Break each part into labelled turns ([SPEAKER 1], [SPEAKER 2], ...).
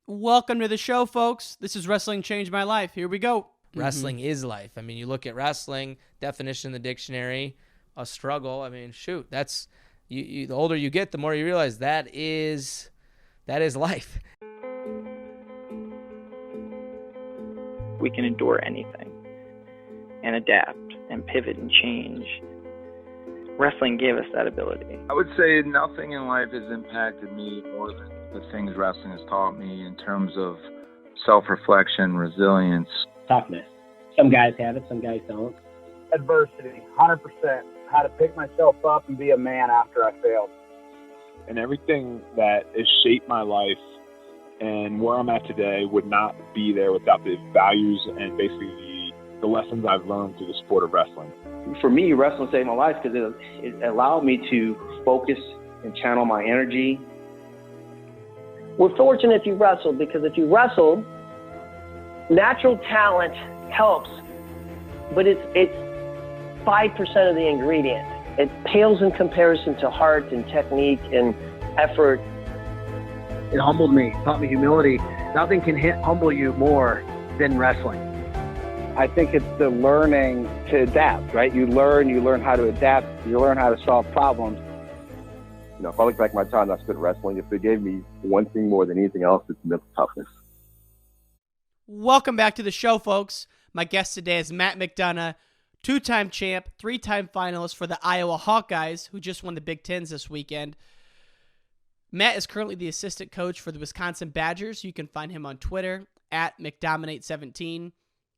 [SPEAKER 1] Welcome to the show, folks. This is Wrestling Changed My Life. Here we go.
[SPEAKER 2] Wrestling is life. I mean, you look at wrestling, definition in the dictionary, a struggle. I mean, shoot, that's the older you get, the more you realize that is life.
[SPEAKER 3] We can endure anything and adapt and pivot and change. Wrestling gave us that ability.
[SPEAKER 4] I would say nothing in life has impacted me more than the things wrestling has taught me in terms of self-reflection, resilience.
[SPEAKER 5] Toughness. Some guys have it, some guys don't.
[SPEAKER 6] Adversity, 100%. How to pick myself up and be a man after I failed.
[SPEAKER 7] And everything that has shaped my life and where I'm at today would not be there without the values and basically the lessons I've learned through the sport of wrestling.
[SPEAKER 8] For me, wrestling saved my life because it allowed me to focus and channel my energy.
[SPEAKER 9] We're fortunate if you wrestle, because if you wrestle, natural talent helps, but it's 5% of the ingredient. It pales in comparison to heart and technique and effort.
[SPEAKER 6] It humbled me, taught me humility. Nothing can humble you more than wrestling. I think it's the learning to adapt, right? You learn how to adapt, you learn how to solve problems.
[SPEAKER 10] You know, if I look back at my time I spent wrestling, if it gave me one thing more than anything else, it's mental toughness.
[SPEAKER 1] Welcome back to the show, folks. My guest today is Matt McDonough, two-time champ, three-time finalist for the Iowa Hawkeyes, who just won the Big Tens this weekend. Matt is currently the assistant coach for the Wisconsin Badgers. You can find him on Twitter at McDominate17.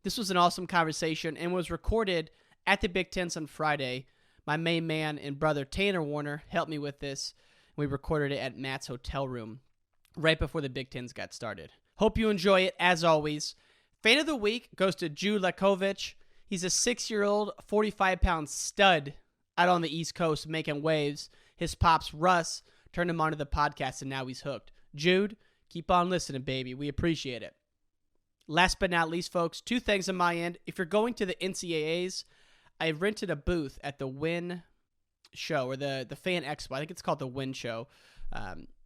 [SPEAKER 1] This was an awesome conversation and was recorded at the Big Tens on Friday. My main man and brother Tanner Warner helped me with this. We recorded it at Matt's hotel room right before the Big Tens got started. Hope you enjoy it, as always. Fan of the week goes to Jude Latkovich. He's a 6-year-old, 45-pound stud out on the East Coast making waves. His pops, Russ, turned him onto the podcast, and now he's hooked. Jude, keep on listening, baby. We appreciate it. Last but not least, folks, two things on my end. If you're going to the NCAAs, I rented a booth at the Win show, or the Fan Expo. I think it's called the Win show.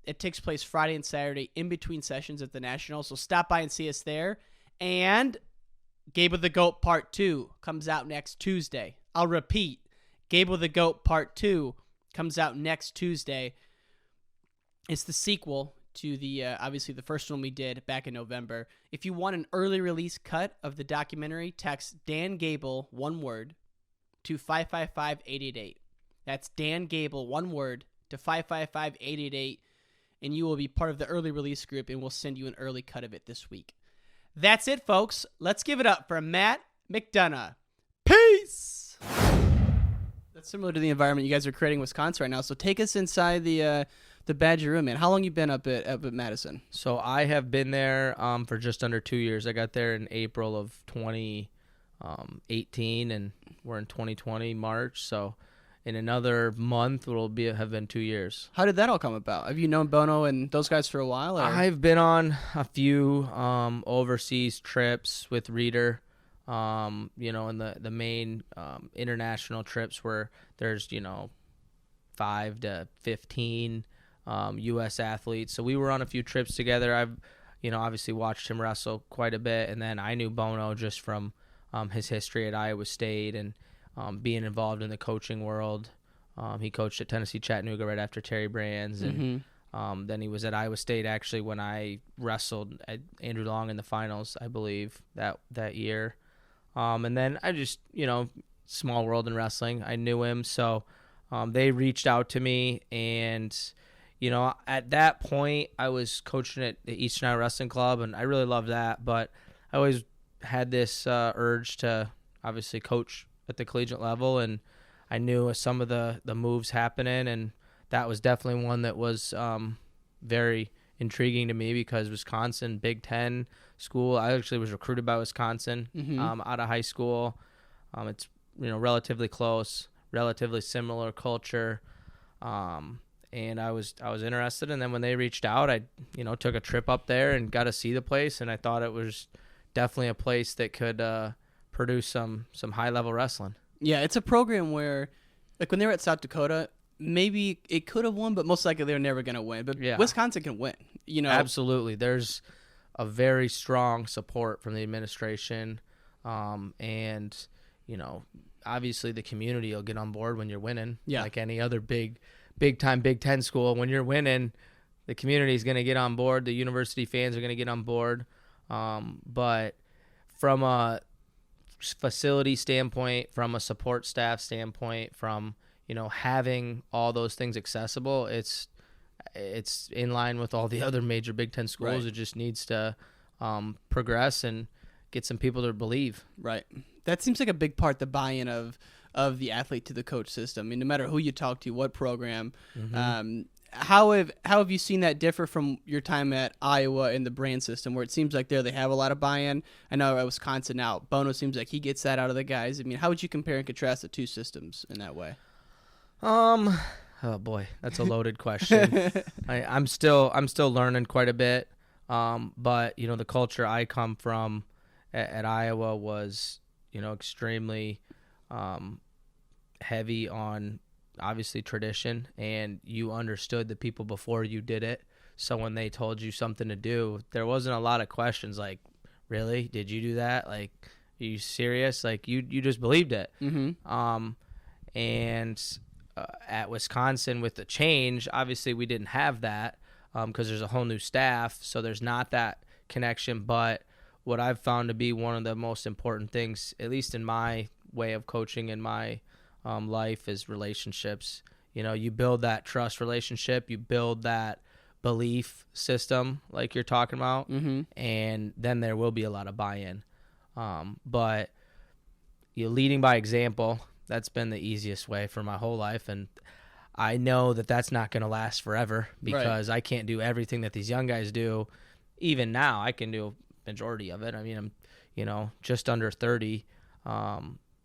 [SPEAKER 1] It takes place Friday and Saturday in between sessions at the National, so stop by and see us there. And Gabe with the Goat Part 2 comes out next Tuesday. I'll repeat, Gabe with the Goat Part 2 comes out next Tuesday. It's the sequel to the obviously the first one we did back in November. If you want an early release cut of the documentary, text Dan Gable, one word, to 555-888. That's Dan Gable, one word, to 555-888, and you will be part of the early release group, and we'll send you an early cut of it this week. That's it, folks. Let's give it up for Matt McDonough. Peace! That's similar to the environment you guys are creating in Wisconsin right now, so take us inside the Badger room, man. How long you been up at Madison?
[SPEAKER 2] So I have been there for just under 2 years. I got there in April of 2018, and we're in 2020, March, so in another month it'll have been 2 years.
[SPEAKER 1] How did that all come about? Have you known Bono and those guys for a while? Or?
[SPEAKER 2] I've been on a few overseas trips with Reader, in the main international trips where there's 5 to 15 U.S. athletes. So we were on a few trips together. I've obviously watched him wrestle quite a bit, and then I knew Bono just from his history at Iowa State and being involved in the coaching world. He coached at Tennessee Chattanooga right after Terry Brands, and then he was at Iowa State actually when I wrestled at Andrew Long in the finals, I believe, that year. And then I just, small world in wrestling. I knew him, so they reached out to me, and at that point I was coaching at the Eastern Iowa Wrestling Club, and I really loved that, but I always had this urge to obviously coach at the collegiate level, and I knew some of the moves happening, and that was definitely one that was very intriguing to me because Wisconsin, Big Ten school. I actually was recruited by Wisconsin out of high school. It's relatively close, relatively similar culture, and I was interested. And then when they reached out, I took a trip up there and got to see the place, and I thought it was definitely a place that could produce some high level wrestling.
[SPEAKER 1] Yeah, it's a program where, like when they were at South Dakota, maybe it could have won, but most likely they're never going to win. But yeah. Wisconsin can win.
[SPEAKER 2] Absolutely. There's a very strong support from the administration, and obviously the community will get on board when you're winning.
[SPEAKER 1] Yeah.
[SPEAKER 2] Like any other big time Big Ten school, when you're winning, the community is going to get on board. The university fans are going to get on board. But from a facility standpoint, from a support staff standpoint, from having all those things accessible, it's in line with all the other major Big Ten schools.
[SPEAKER 1] Right.
[SPEAKER 2] It just needs to progress and get some people to believe.
[SPEAKER 1] Right. That seems like a big part, the buy-in of the athlete to the coach system. I mean, no matter who you talk to, what program, how have you seen that differ from your time at Iowa in the brand system, where it seems like there they have a lot of buy-in? I know at Wisconsin now, Bono seems like he gets that out of the guys. I mean, how would you compare and contrast the two systems in that way?
[SPEAKER 2] Oh boy, that's a loaded question. I'm still learning quite a bit. But the culture I come from at Iowa was extremely heavy on obviously tradition, and you understood the people before you did it. So when they told you something to do, there wasn't a lot of questions like, really? Did you do that? Like, are you serious? Like, you just believed it.
[SPEAKER 1] Mm-hmm.
[SPEAKER 2] At Wisconsin with the change, obviously we didn't have that because there's a whole new staff, so there's not that connection. But what I've found to be one of the most important things, at least in my way of coaching in my life, is relationships. You build that trust relationship, you build that belief system like you're talking about, and then there will be a lot of buy-in. But leading by example, that's been the easiest way for my whole life, and I know that that's not going to last forever because I can't do everything that these young guys do. Even now, I can do a majority of it. I mean, I'm just under 30,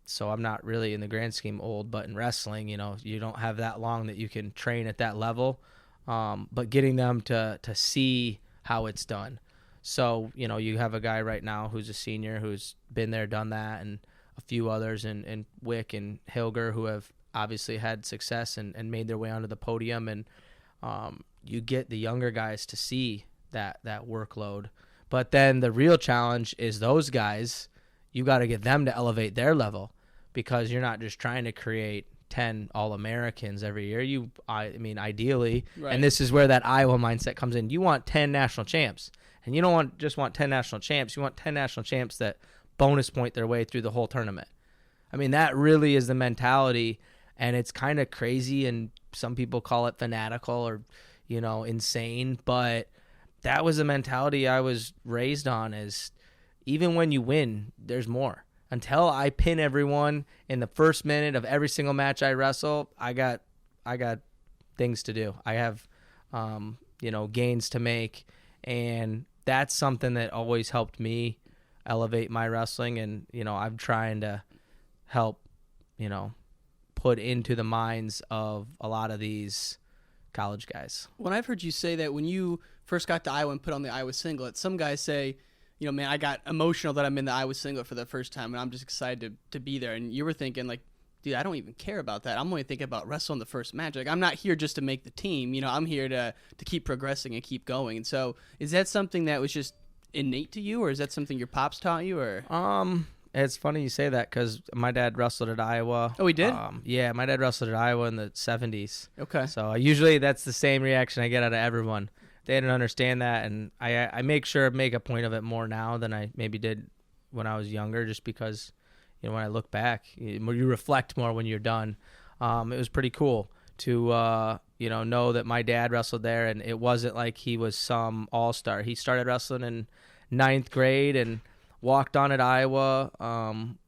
[SPEAKER 2] so I'm not really in the grand scheme old, but in wrestling, you don't have that long that you can train at that level. But getting them to see how it's done. So, you have a guy right now who's a senior who's been there, done that, and a few others in Wick and Hilger who have obviously had success and made their way onto the podium. And you get the younger guys to see that workload. But then the real challenge is those guys, you got to get them to elevate their level, because you're not just trying to create 10 All-Americans every year. I mean, ideally, and this is where that Iowa mindset comes in, you want 10 national champs. And you don't just want 10 national champs. You want 10 national champs that bonus point their way through the whole tournament. I mean, that really is the mentality, and it's kind of crazy, and some people call it fanatical or, insane, but that was the mentality I was raised on, is even when you win, there's more. Until I pin everyone in the first minute of every single match I wrestle, I got things to do. I have, gains to make, and that's something that always helped me elevate my wrestling. And, I'm trying to help, put into the minds of a lot of these college guys.
[SPEAKER 1] When I've heard you say that when you first got to Iowa and put on the Iowa singlet, some guys say, man, I got emotional that I'm in the Iowa singlet for the first time, and I'm just excited to be there. And you were thinking, like, dude, I don't even care about that. I'm only thinking about wrestling the first match. Like, I'm not here just to make the team. I'm here to keep progressing and keep going. And so is that something that was just innate to you, or is that something your pops taught you? Or
[SPEAKER 2] It's funny you say that, because my dad wrestled at Iowa.
[SPEAKER 1] Oh, he did?
[SPEAKER 2] Yeah, my dad wrestled at Iowa in the 70s.
[SPEAKER 1] Okay.
[SPEAKER 2] So usually that's the same reaction I get out of everyone. They didn't understand that, and I make a point of it more now than I maybe did when I was younger, just because, when I look back, you reflect more when you're done. It was pretty cool to, know that my dad wrestled there, and it wasn't like he was some all-star. He started wrestling in 9th grade and walked on at Iowa,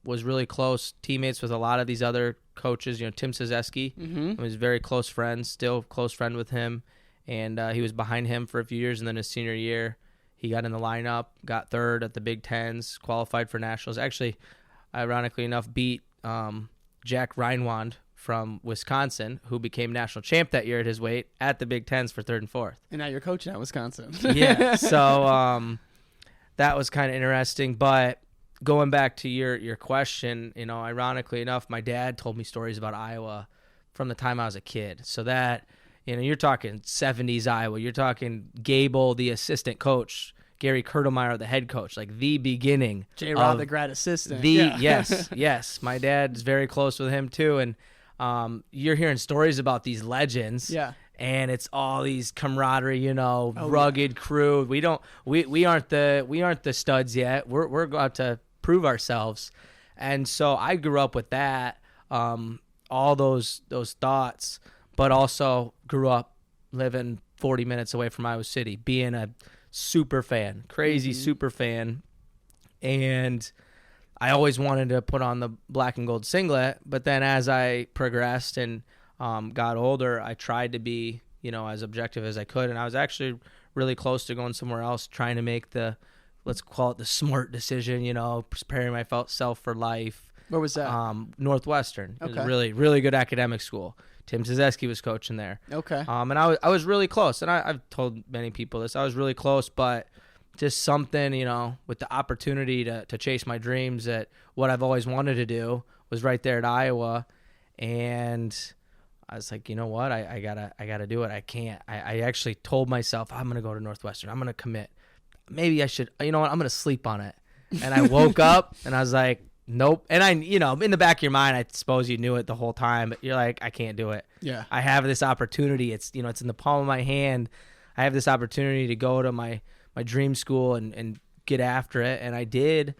[SPEAKER 2] was really close teammates with a lot of these other coaches. Tim Siezeski was very close friends, still close friend with him. And he was behind him for a few years, and then his senior year, he got in the lineup, got third at the Big Tens, qualified for nationals. Actually, ironically enough, beat Jack Reinwand from Wisconsin, who became national champ that year at his weight, at the Big Tens for 3rd and 4th.
[SPEAKER 1] And now you're coaching at Wisconsin.
[SPEAKER 2] Yeah, so that was kind of interesting. But going back to your question, ironically enough, my dad told me stories about Iowa from the time I was a kid. So that... you're talking 70s Iowa. You're talking Gable, the assistant coach, Gary Kurtelmeyer, the head coach, like the beginning.
[SPEAKER 1] J-Rod, the grad assistant.
[SPEAKER 2] Yes. My dad's very close with him too, and you're hearing stories about these legends.
[SPEAKER 1] Yeah.
[SPEAKER 2] And it's all these camaraderie, rugged crew. We aren't the studs yet. We're about to prove ourselves, and so I grew up with that, all those thoughts, but also grew up living 40 minutes away from Iowa City, being a super fan, crazy super fan, and I always wanted to put on the black and gold singlet. But then as I progressed and got older, I tried to be, as objective as I could. And I was actually really close to going somewhere else, trying to make let's call it the smart decision, preparing myself for life.
[SPEAKER 1] Where was that?
[SPEAKER 2] Northwestern. It was
[SPEAKER 1] Okay.
[SPEAKER 2] a really, really good academic school. Tim Tedeschi was coaching there.
[SPEAKER 1] Okay.
[SPEAKER 2] And I was really close. And I've told many people this. I was really close, but just something, with the opportunity to chase my dreams at what I've always wanted to do was right there at Iowa. And I was like, you know what? I gotta do it. I can't. I actually told myself, I'm going to go to Northwestern. I'm going to commit. Maybe I should, you know what? I'm going to sleep on it. And I woke up and I was like, nope. And I, in the back of your mind, I suppose you knew it the whole time, but you're like, I can't do it.
[SPEAKER 1] Yeah.
[SPEAKER 2] I have this opportunity. It's, it's in the palm of my hand. I have this opportunity to go to my dream school and get after it. And I did.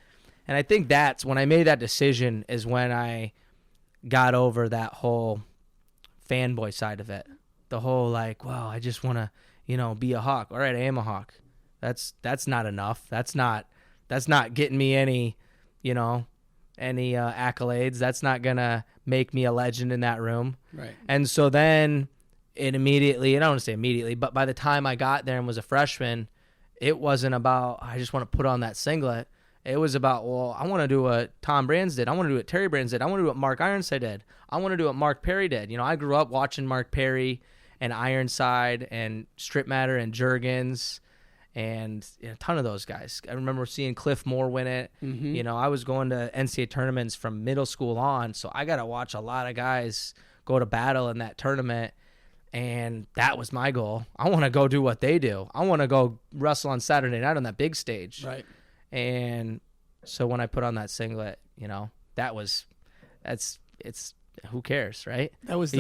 [SPEAKER 2] And I think that's when I made that decision is when I got over that whole fanboy side of it. The whole like, wow, I just want to, be a Hawk. All right, I am a Hawk. That's not enough. That's not getting me any accolades. That's not going to make me a legend in that room.
[SPEAKER 1] Right.
[SPEAKER 2] And so then it immediately, and I don't want to say immediately, but by the time I got there and was a freshman, it wasn't about, I just want to put on that singlet. It was about, well, I want to do what Tom Brands did. I want to do what Terry Brands did. I want to do what Mark Ironside did. I want to do what Mark Perry did. I grew up watching Mark Perry and Ironside and Strip Matter and Juergens and a ton of those guys. I remember seeing Cliff Moore win it.
[SPEAKER 1] Mm-hmm.
[SPEAKER 2] I was going to NCAA tournaments from middle school on, so I got to watch a lot of guys go to battle in that tournament, and that was my goal. I want to go do what they do. I want to go wrestle on Saturday night on that big stage.
[SPEAKER 1] Right.
[SPEAKER 2] And so when I put on that singlet, it's who cares, right?
[SPEAKER 1] That was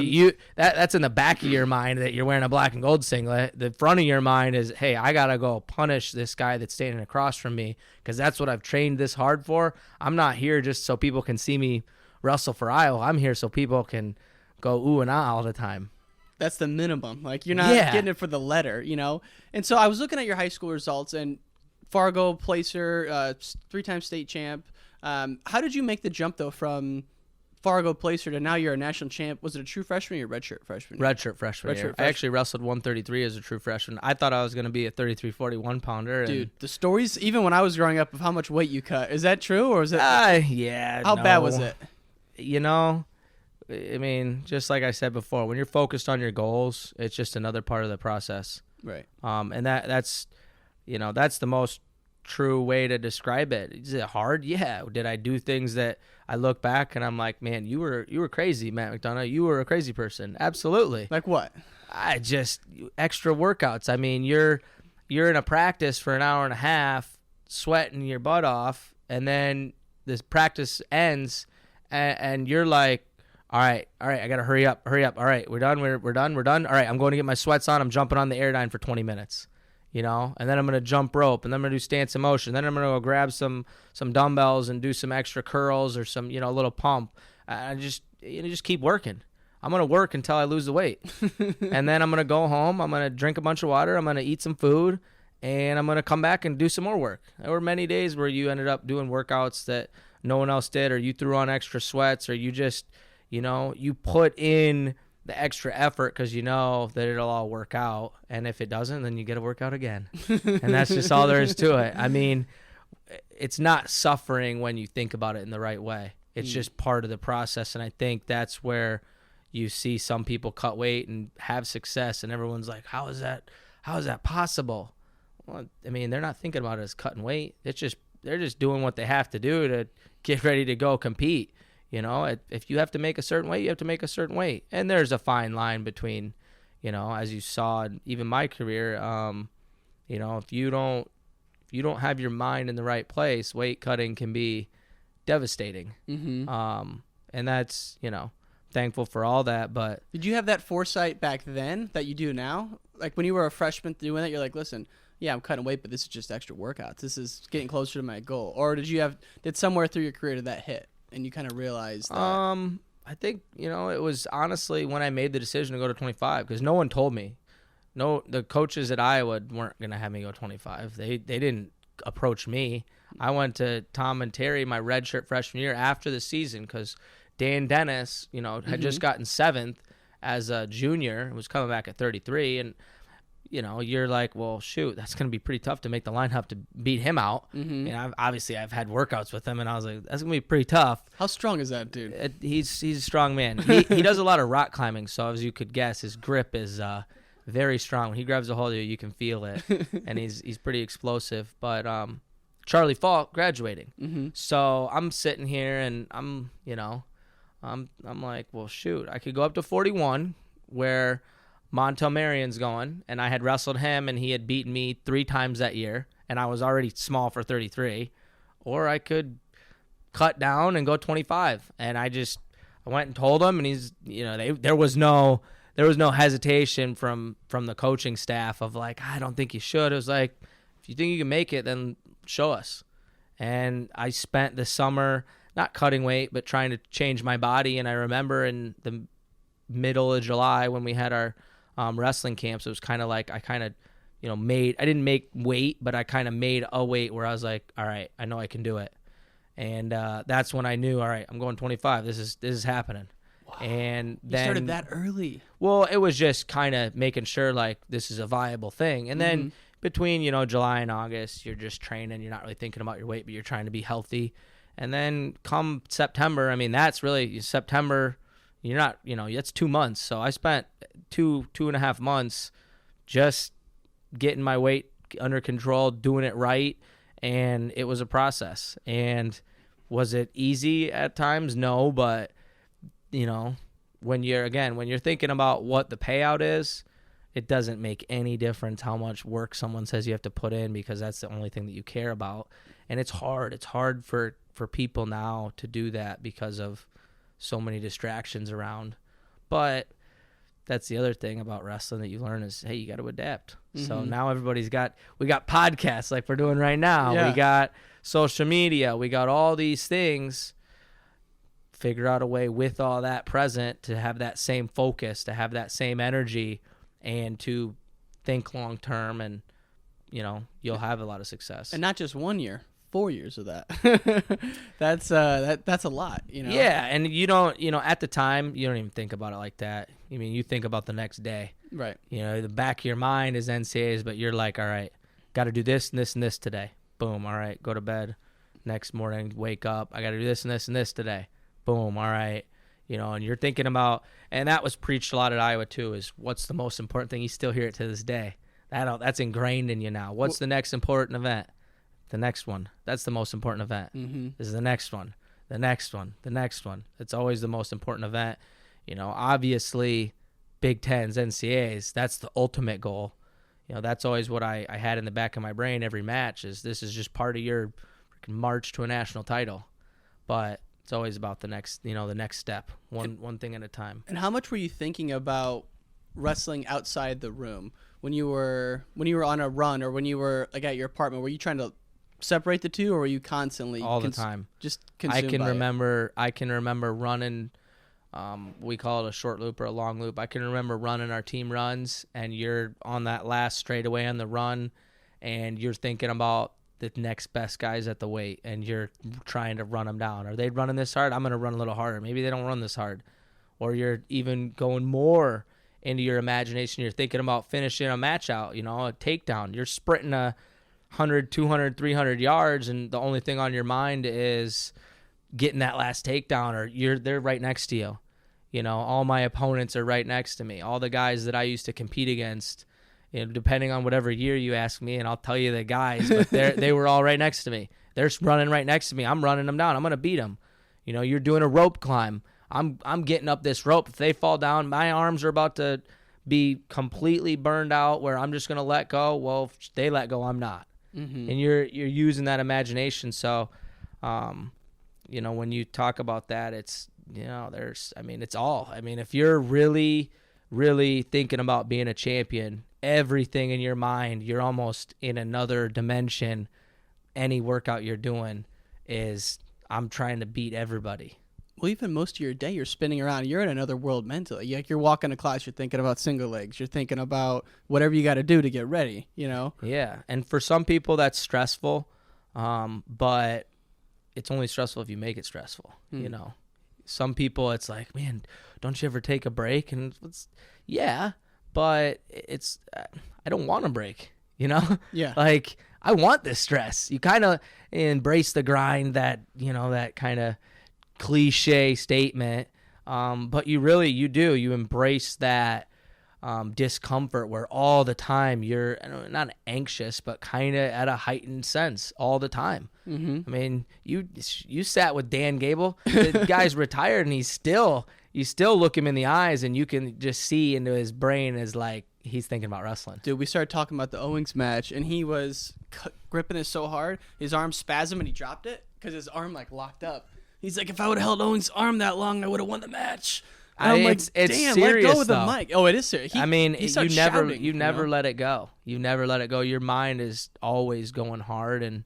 [SPEAKER 2] that's in the back of your mind that you're wearing a black and gold singlet. The front of your mind is, hey, I gotta go punish this guy that's standing across from me because that's what I've trained this hard for. I'm not here just so people can see me wrestle for Iowa. I'm here so people can go ooh and ah all the time.
[SPEAKER 1] That's the minimum. Like you're not getting it for the letter, And so I was looking at your high school results and Fargo placer, 3-time state champ. How did you make the jump though from Fargo placer to now you're a national champ? Was it a true freshman or redshirt freshman?
[SPEAKER 2] Redshirt freshman. I actually wrestled 133 as a true freshman. I thought I was going to be a 33, 41 pounder.
[SPEAKER 1] Dude, the stories, even when I was growing up, of how much weight you cut, is that true or is it?
[SPEAKER 2] Yeah.
[SPEAKER 1] How bad was it?
[SPEAKER 2] I mean, just like I said before, when you're focused on your goals, it's just another part of the process.
[SPEAKER 1] Right.
[SPEAKER 2] And that's the most true way to describe it. Is it hard? Yeah. Did I do things that I look back and I'm like, man, you were crazy, Matt McDonough. You were a crazy person. Absolutely.
[SPEAKER 1] Like what?
[SPEAKER 2] I just extra workouts. I mean, you're in a practice for an hour and a half, sweating your butt off, and then this practice ends, and you're like, all right, I gotta hurry up. All right, we're done. All right, I'm going to get my sweats on. I'm jumping on the airdyne for 20 minutes. And then I'm going to jump rope, and then I'm going to do stance in motion. Then I'm going to go grab some dumbbells and do some extra curls or some, a little pump. I just keep working. I'm going to work until I lose the weight. And then I'm going to go home. I'm going to drink a bunch of water. I'm going to eat some food, and I'm going to come back and do some more work. There were many days where you ended up doing workouts that no one else did, or you threw on extra sweats, or you just, you put in the extra effort because you know that it'll all work out, and if it doesn't, then you get to work out again. And that's just all there is to it. I mean, it's not suffering when you think about it in the right way. It's just part of the process, and I think that's where you see some people cut weight and have success, and everyone's like, how is that possible? Well, I mean, they're not thinking about it as cutting weight. They're just doing what they have to do to get ready to go compete. If you have to make a certain weight, you have to make a certain weight. And there's a fine line between, as you saw, even my career, if you don't if you don't have your mind in the right place, weight cutting can be devastating. And that's, thankful for all that. But
[SPEAKER 1] did you have that foresight back then that you do now? Like when you were a freshman doing that, you're like, listen, yeah, I'm cutting weight, but this is just extra workouts. This is getting closer to my goal. Or did somewhere through your career did that hit and you kind of realized that?
[SPEAKER 2] I think, it was honestly when I made the decision to go to 25, because no one told me. No, the coaches at Iowa weren't going to have me go 25. They didn't approach me. I went to Tom and Terry my redshirt freshman year after the season because Dan Dennis, had just gotten 7th as a junior and was coming back at 33. And, you're like, well, shoot, that's going to be pretty tough to make the lineup to beat him out. And I've had workouts with him, and I was like, that's going to be pretty tough.
[SPEAKER 1] How strong is that dude?
[SPEAKER 2] He's a strong man. He does a lot of rock climbing, so as you could guess, his grip is very strong. When he grabs a hold of you, you can feel it, and he's pretty explosive. But Charlie Falk graduating, so I'm sitting here, and I'm like, well, shoot, I could go up to 41, where Montel Marion's going, and I had wrestled him, and he had beaten me 3 times that year, and I was already small for 33, or I could cut down and go 25. And I went and told him, and he's, there was no hesitation from the coaching staff of like, I don't think you should. It was like, if you think you can make it, then show us. And I spent the summer not cutting weight, but trying to change my body. And I remember in the middle of July when we had our wrestling camps, it was kind of like I kind of, I didn't make weight, but I kind of made a weight where I was like, all right, I know I can do it. And that's when I knew, all right, I'm going 25. This is happening. Wow. And then
[SPEAKER 1] you started that early.
[SPEAKER 2] Well, it was just kind of making sure like this is a viable thing. And then between, July and August, you're just training. You're not really thinking about your weight, but you're trying to be healthy. And then come September, I mean, that's really September. You're not, that's 2 months. So I spent 2.5 months just getting my weight under control, doing it right. And it was a process. And was it easy at times? No, but when you're thinking about what the payout is, it doesn't make any difference how much work someone says you have to put in, because that's the only thing that you care about. And it's hard. It's hard for people now to do that because of so many distractions around. But that's the other thing about wrestling that you learn is, hey, you got to adapt. So now we got podcasts like we're doing right now. Yeah. We got social media. We got all these things. Figure out a way with all that present to have that same focus, to have that same energy, and to think long term, and you'll have a lot of success.
[SPEAKER 1] And not just 1 year, 4 years of that. That's a lot,
[SPEAKER 2] Yeah, and you don't, at the time you don't even think about it like that. I mean, you think about the next day.
[SPEAKER 1] Right.
[SPEAKER 2] The back of your mind is NCAAs, but you're like, all right, got to do this and this and this today. Boom. All right, go to bed. Next morning, wake up. I got to do this and this and this today. Boom. All right. And you're thinking about, and that was preached a lot at Iowa too, is what's the most important thing. You still hear it to this day. That's ingrained in you now. What's the next important event? The next one. That's the most important event. This is the next one. The next one. The next one. It's always the most important event. Obviously, Big Tens, NCAAs, that's the ultimate goal. That's always what I had in the back of my brain every match, is this is just part of your march to a national title. But it's always about the next, the next step, one thing at a time.
[SPEAKER 1] And how much were you thinking about wrestling outside the room when you were on a run, or when you were like at your apartment? Were you trying to separate the two, or were you constantly
[SPEAKER 2] all the time
[SPEAKER 1] just consumed
[SPEAKER 2] I can remember running. We call it a short loop or a long loop. I can remember running our team runs, and you're on that last straightaway on the run, and you're thinking about the next best guys at the weight, and you're trying to run them down. Are they running this hard? I'm going to run a little harder. Maybe they don't run this hard. Or you're even going more into your imagination. You're thinking about finishing a match out, a takedown. You're sprinting 100, 200, 300 yards, and the only thing on your mind is getting that last takedown, or they're right next to you. All my opponents are right next to me. All the guys that I used to compete against, depending on whatever year you ask me, and I'll tell you the guys, but they were all right next to me. They're running right next to me. I'm running them down. I'm going to beat them. You're doing a rope climb. I'm getting up this rope. If they fall down, my arms are about to be completely burned out where I'm just going to let go. Well, if they let go, I'm not. and you're using that imagination. So, you know, when you talk about that, it's, you know, it's all. I mean, if you're really, really thinking about being a champion, everything in your mind, you're almost in another dimension. Any workout you're doing is, I'm trying to beat everybody.
[SPEAKER 1] Well, even most of your day, you're spinning around. You're in another world mentally. Like, you're walking to class, you're thinking about single legs. You're thinking about whatever you got to do to get ready, you know?
[SPEAKER 2] Yeah, and for some people, that's stressful, but it's only stressful if you make it stressful, you know? Some people, it's like, man, don't you ever take a break? And yeah, but I don't want a break, you know?
[SPEAKER 1] Yeah.
[SPEAKER 2] Like, I want this stress. You kind of embrace the grind, that, you know, that kind of cliche statement, but you embrace that discomfort where all the time you're not anxious, but kind of at a heightened sense all the time. I mean, you sat with Dan Gable, the guy's retired, and you still look him in the eyes, and you can just see into his brain is like he's thinking about wrestling.
[SPEAKER 1] Dude, we started talking about the Owings match, and he was gripping it so hard, his arm spasmed, and he dropped it because his arm like locked up. He's like, if I would have held Owens' arm that long, I would have won the match. And I'm like,
[SPEAKER 2] it's
[SPEAKER 1] damn,
[SPEAKER 2] serious,
[SPEAKER 1] let go of the
[SPEAKER 2] though.
[SPEAKER 1] mic. Oh, it is serious.
[SPEAKER 2] I mean,
[SPEAKER 1] you
[SPEAKER 2] never let it go. You never let it go. Your mind is always going hard, and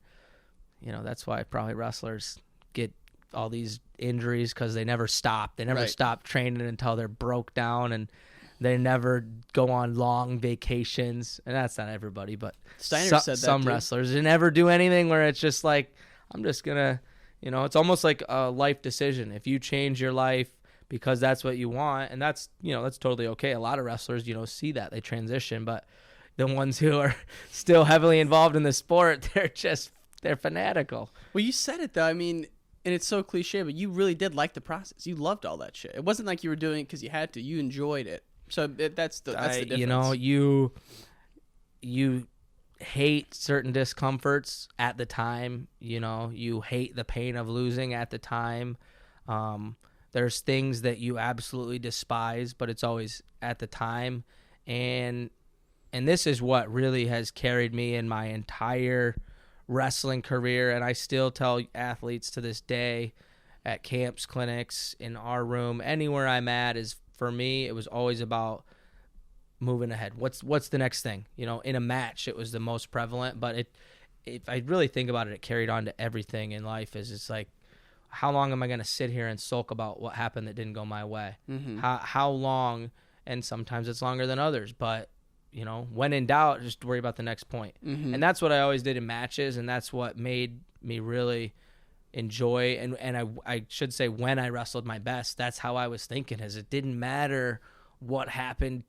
[SPEAKER 2] you know that's why probably wrestlers get all these injuries, because they never stop. They never stop training until they're broke down, and they never go on long vacations. And that's not everybody, but
[SPEAKER 1] Steiner said that,
[SPEAKER 2] some
[SPEAKER 1] too.
[SPEAKER 2] wrestlers, they never do anything where it's just like, I'm just gonna. You know, it's almost like a life decision. If you change your life because that's what you want, and that's, you know, that's totally okay. A lot of wrestlers, you know, see that. They transition, but the ones who are still heavily involved in the sport, they're fanatical.
[SPEAKER 1] Well, you said it, though. I mean, and it's so cliche, but you really did like the process. You loved all that shit. It wasn't like you were doing it because you had to. You enjoyed it. So that's the difference.
[SPEAKER 2] You know, you hate certain discomforts at the time. You know, you hate the pain of losing at the time. There's things that you absolutely despise, but it's always at the time. And this is what really has carried me in my entire wrestling career. And I still tell athletes to this day, at camps, clinics, in our room, anywhere I'm at, is, for me, it was always about moving ahead. What's the next thing? You know, in a match, it was the most prevalent, but if I really think about it, it carried on to everything in life. It's like, how long am I going to sit here and sulk about what happened that didn't go my way? How long? And sometimes it's longer than others, but you know, when in doubt, just worry about the next point. And that's what I always did in matches, and that's what made me really enjoy, and I should say, when I wrestled my best, that's how I was thinking, is it didn't matter what happened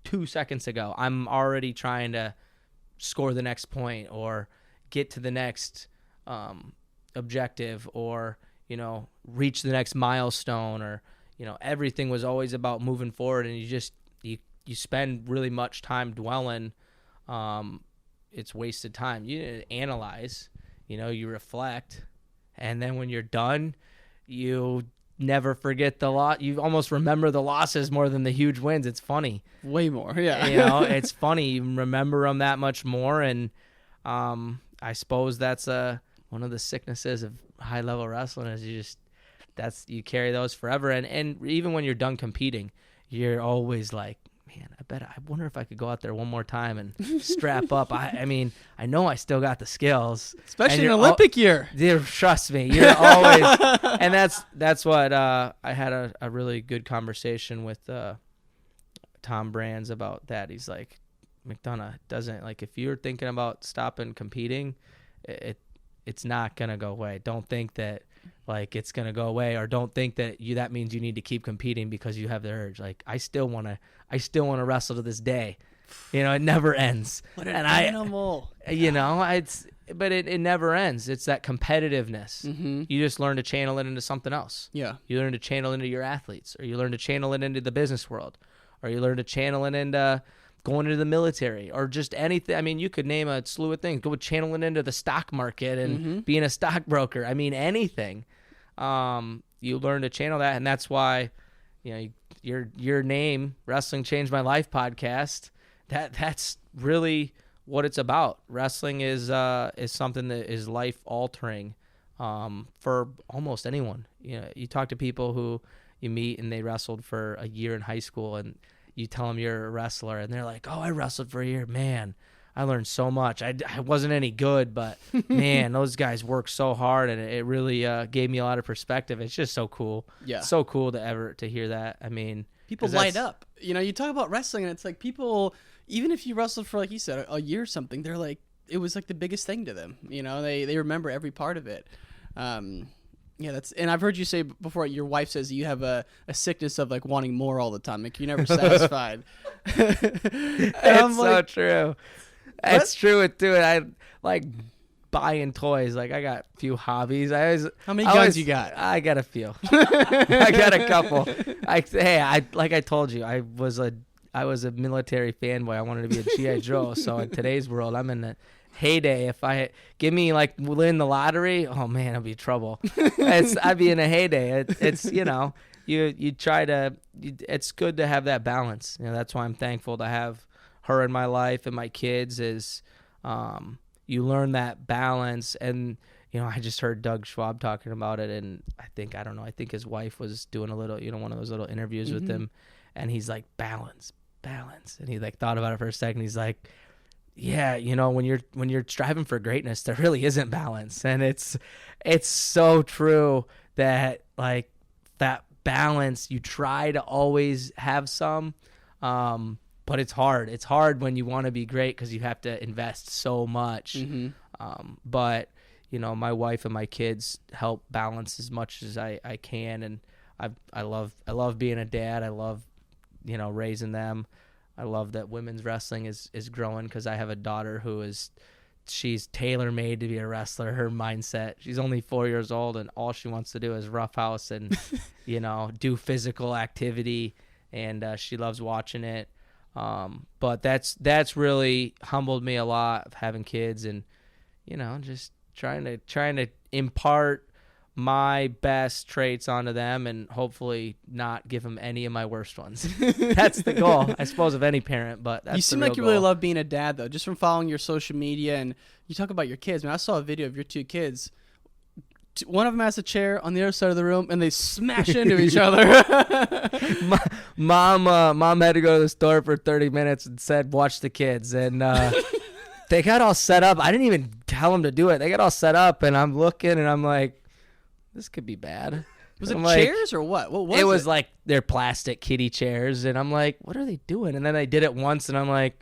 [SPEAKER 2] 2 seconds ago. I'm already trying to score the next point, or get to the next objective, or, you know, reach the next milestone, or, you know, everything was always about moving forward. And you spend really much time dwelling. It's wasted time. You analyze, you know, you reflect, and then when you're done, you never forget the lot. You almost remember the losses more than the huge wins. It's funny.
[SPEAKER 1] Way more, yeah.
[SPEAKER 2] You know, it's funny. You remember them that much more, and I suppose that's one of the sicknesses of high-level wrestling, is you carry those forever. And even when you're done competing, you're always like, man, I wonder if I could go out there one more time and strap up. I mean, I know I still got the skills.
[SPEAKER 1] Especially in Olympic year.
[SPEAKER 2] Trust me, you're always, and that's what, I had a really good conversation with Tom Brands about that. He's like, McDonough, doesn't, like, if you're thinking about stopping competing, it's not going to go away. Don't think that, like, it's going to go away, or don't think that that means you need to keep competing because you have the urge. Like, I still want to wrestle to this day. You know, it never ends.
[SPEAKER 1] What an animal.
[SPEAKER 2] You know, but it never ends. It's that competitiveness. You just learn to channel it into something else.
[SPEAKER 1] Yeah.
[SPEAKER 2] You learn to channel into your athletes, or you learn to channel it into the business world, or you learn to channel it into going into the military, or just anything. I mean, you could name a slew of things. Go channeling into the stock market and being a stockbroker. I mean, anything. You learn to channel that, and that's why, you know, your name, Wrestling Changed My Life podcast, that's really what it's about. Wrestling is something that is life altering for almost anyone. You know, you talk to people who you meet and they wrestled for a year in high school, and you tell them you're a wrestler, and they're like, "Oh, I wrestled for a year, man. I learned so much. I wasn't any good, but man, those guys work so hard, and it really gave me a lot of perspective." It's just so cool.
[SPEAKER 1] Yeah,
[SPEAKER 2] so cool to hear that. I mean,
[SPEAKER 1] people light up. You know, you talk about wrestling, and it's like people, even if you wrestled for, like you said, a year or something, they're like, it was like the biggest thing to them. You know, they remember every part of it. Yeah, and I've heard you say before, your wife says you have a sickness of like wanting more all the time. Like you're never satisfied.
[SPEAKER 2] It's so true. It's true with doing. I like buying toys. Like I got a few hobbies.
[SPEAKER 1] How many guns you got?
[SPEAKER 2] I got a few. I got a couple. Like I told you, I was a military fanboy. I wanted to be a G.I. Joe. So in today's world, I'm in the heyday. If I give me like win the lottery, oh man, I'll be in trouble. I'd be in a heyday. It's you know, you try to. It's good to have that balance. You know, that's why I'm thankful to have her in my life and my kids. Is you learn that balance. And you know, I just heard Doug Schwab talking about it, and I think his wife was doing a little, you know, one of those little interviews with him, and he's like, balance, and he like thought about it for a second. He's like, yeah, you know, when you're striving for greatness, there really isn't balance. And it's so true that like that balance, you try to always have some, but it's hard. It's hard when you want to be great because you have to invest so much. But you know, my wife and my kids help balance as much as I can. And I love being a dad. I love, you know, raising them. I love that women's wrestling is growing because I have a daughter she's tailor-made to be a wrestler. Her mindset, she's only 4 years old, and all she wants to do is roughhouse and, you know, do physical activity, and she loves watching it. But that's really humbled me a lot of having kids, and, you know, just trying to impart my best traits onto them and hopefully not give them any of my worst ones. That's the goal, I suppose, of any parent. But that's
[SPEAKER 1] you seem like you really love being a dad, though, just from following your social media. And you talk about your kids. Man, I saw a video of your two kids. One of them has a chair on the other side of the room, and they smash into each other.
[SPEAKER 2] Mom had to go to the store for 30 minutes and said, "Watch the kids." And they got all set up. I didn't even tell them to do it. They got all set up, and I'm looking, and I'm like, this could be bad.
[SPEAKER 1] Was it chairs or what? What was it?
[SPEAKER 2] It was like their plastic kiddie chairs, and I'm like, what are they doing? And then they did it once, and I'm like,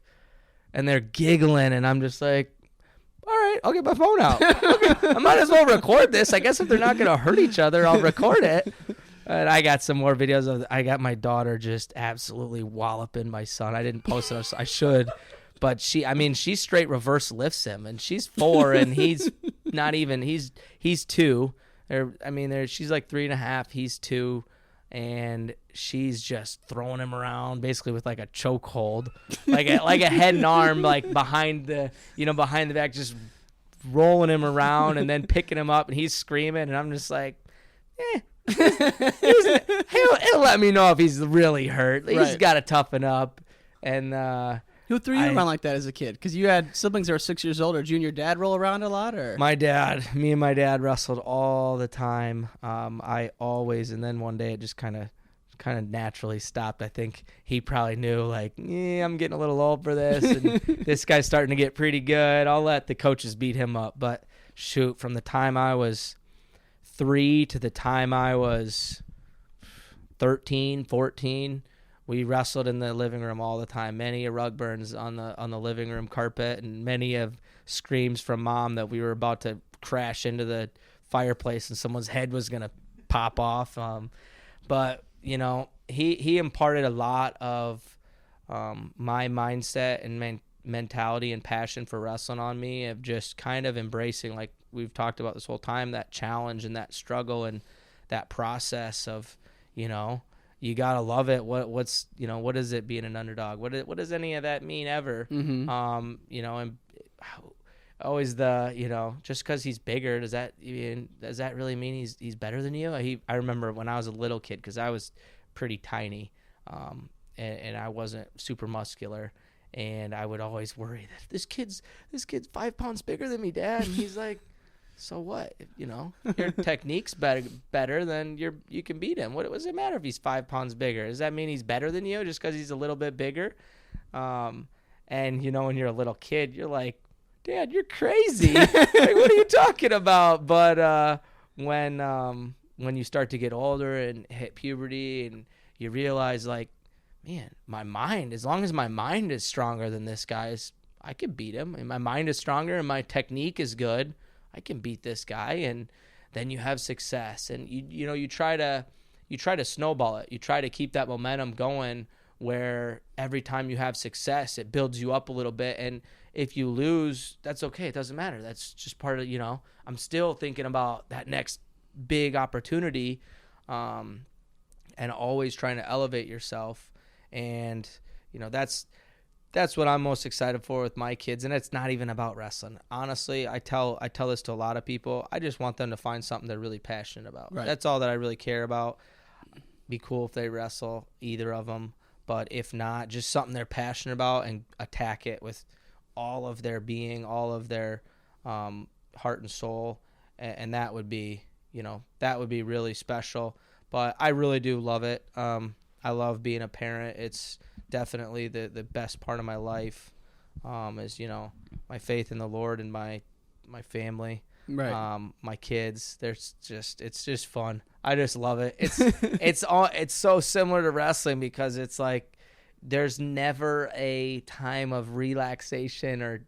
[SPEAKER 2] and they're giggling, and I'm just like, all right, I'll get my phone out. I might as well record this. I guess if they're not going to hurt each other, I'll record it. And I got some more videos I got my daughter just absolutely walloping my son. I didn't post it. I should. But she straight reverse lifts him, and she's 4, and he's not even, he's 2. She's like 3.5. He's 2, and she's just throwing him around basically with like a chokehold, like a head and arm, like behind the back, just rolling him around and then picking him up, and he's screaming, and I'm just like, he'll let me know if he's really hurt. He's got to toughen up. And
[SPEAKER 1] who threw you around like that as a kid? Because you had siblings that were 6 years older. Did you and your dad roll around a lot? Or
[SPEAKER 2] me and my dad wrestled all the time. I always, and then one day it just kind of naturally stopped. I think he probably knew, like, I'm getting a little old for this, and this guy's starting to get pretty good. I'll let the coaches beat him up. But shoot, from the time I was 3 to the time I was 13, 14, we wrestled in the living room all the time. Many rug burns on the living room carpet, and many of screams from Mom that we were about to crash into the fireplace and someone's head was gonna pop off. But you know, he imparted a lot of my mindset and mentality and passion for wrestling on me, of just kind of embracing, like we've talked about this whole time, that challenge and that struggle and that process of, you know, you gotta love it. What's you know, what is it being an underdog? What does any of that mean ever? You know, and always the, you know, just because he's bigger, does that really mean he's better than you? I remember when I was a little kid, because I was pretty tiny, and I wasn't super muscular, And I would always worry that this kid's 5 pounds bigger than me, Dad. And he's like, so what? You know, your technique's better than you can beat him. What does it matter if he's 5 pounds bigger? Does that mean he's better than you just because he's a little bit bigger? And you know, when you're a little kid, you're like, Dad, you're crazy. Like, what are you talking about? But when you start to get older and hit puberty, and you realize, like, man, my mind, as long as my mind is stronger than this guy's, I can beat him. And my mind is stronger and my technique is good, I can beat this guy. And then you have success, and you try to snowball it. You try to keep that momentum going, where every time you have success, it builds you up a little bit. And if you lose, that's okay. It doesn't matter. That's just part of, I'm still thinking about that next big opportunity, and always trying to elevate yourself. And, that's what I'm most excited for with my kids. And it's not even about wrestling. Honestly, I tell this to a lot of people. I just want them to find something they're really passionate about. Right. That's all that I really care about. Be cool if they wrestle, either of them. But if not, just something they're passionate about, and attack it with all of their being, all of their heart and soul. And that would be, really special. But I really do love it. I love being a parent. It's definitely the best part of my life, is, my faith in the Lord and my family. Right. My kids. It's just fun. I just love it. It's so similar to wrestling, because it's like there's never a time of relaxation or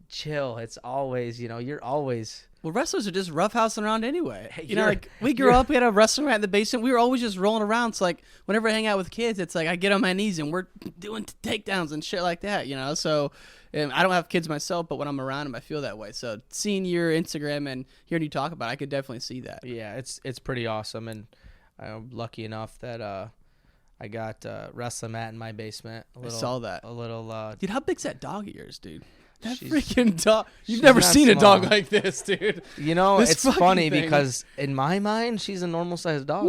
[SPEAKER 2] chill. It's always, you're always.
[SPEAKER 1] Well, wrestlers are just roughhousing around anyway. Like, we grew up, we had a wrestling mat in the basement. We were always just rolling around. So, like, whenever I hang out with kids, it's like I get on my knees and we're doing takedowns and shit like that, So, I don't have kids myself, but when I'm around them, I feel that way. So, seeing your Instagram and hearing you talk about it, I could definitely see that.
[SPEAKER 2] Yeah, it's pretty awesome. And I'm lucky enough that I got a wrestling mat in my basement.
[SPEAKER 1] I saw that.
[SPEAKER 2] A little.
[SPEAKER 1] Dude, how big's that dog of yours, dude? That freaking dog. You've never seen a dog like this, dude.
[SPEAKER 2] It's funny because in my mind, she's a normal sized dog.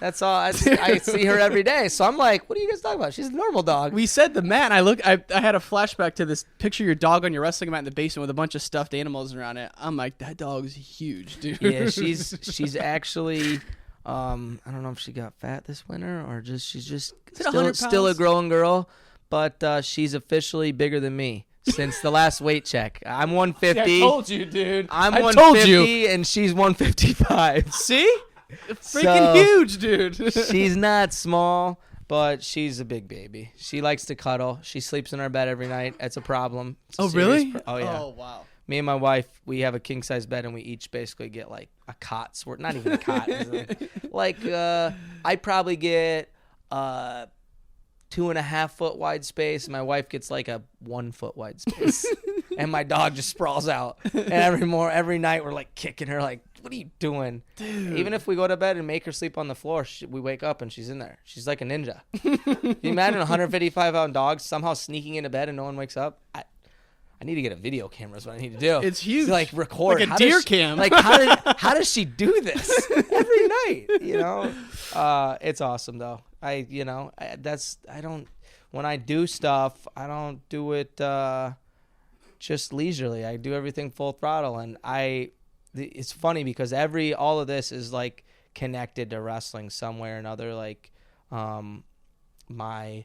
[SPEAKER 2] That's all. I see her every day. So I'm like, what are you guys talking about? She's a normal dog.
[SPEAKER 1] We said the mat, and I had a flashback to this picture of your dog on your wrestling mat in the basement with a bunch of stuffed animals around it. I'm like, that dog's huge, dude.
[SPEAKER 2] Yeah, she's actually, I don't know if she got fat this winter or she's just still a growing girl. But she's officially bigger than me since the last weight check. I'm 150.
[SPEAKER 1] See, I told you, dude.
[SPEAKER 2] I'm 150, and she's 155.
[SPEAKER 1] See? Freaking huge, dude.
[SPEAKER 2] She's not small, but she's a big baby. She likes to cuddle. She sleeps in our bed every night. It's a problem.
[SPEAKER 1] Really?
[SPEAKER 2] Oh, yeah.
[SPEAKER 1] Oh, wow.
[SPEAKER 2] Me and my wife, we have a king-size bed, and we each basically get, like, a cot. So not even a cot. I probably get 2.5 foot wide space. My wife gets like a 1 foot wide space, and my dog just sprawls out. And every night we're like kicking her, like, "What are you doing?" Dude. Even if we go to bed and make her sleep on the floor, we wake up and she's in there. She's like a ninja. Can you imagine a 155-pound dog somehow sneaking into bed and no one wakes up? I need to get a video camera is what I need to do.
[SPEAKER 1] It's huge.
[SPEAKER 2] To, like, record.
[SPEAKER 1] Like a deer cam.
[SPEAKER 2] Like, how does she do this every night? It's awesome though. When I do stuff, I don't do it just leisurely. I do everything full throttle. And it's funny because all of this is like connected to wrestling some way or another. Like, my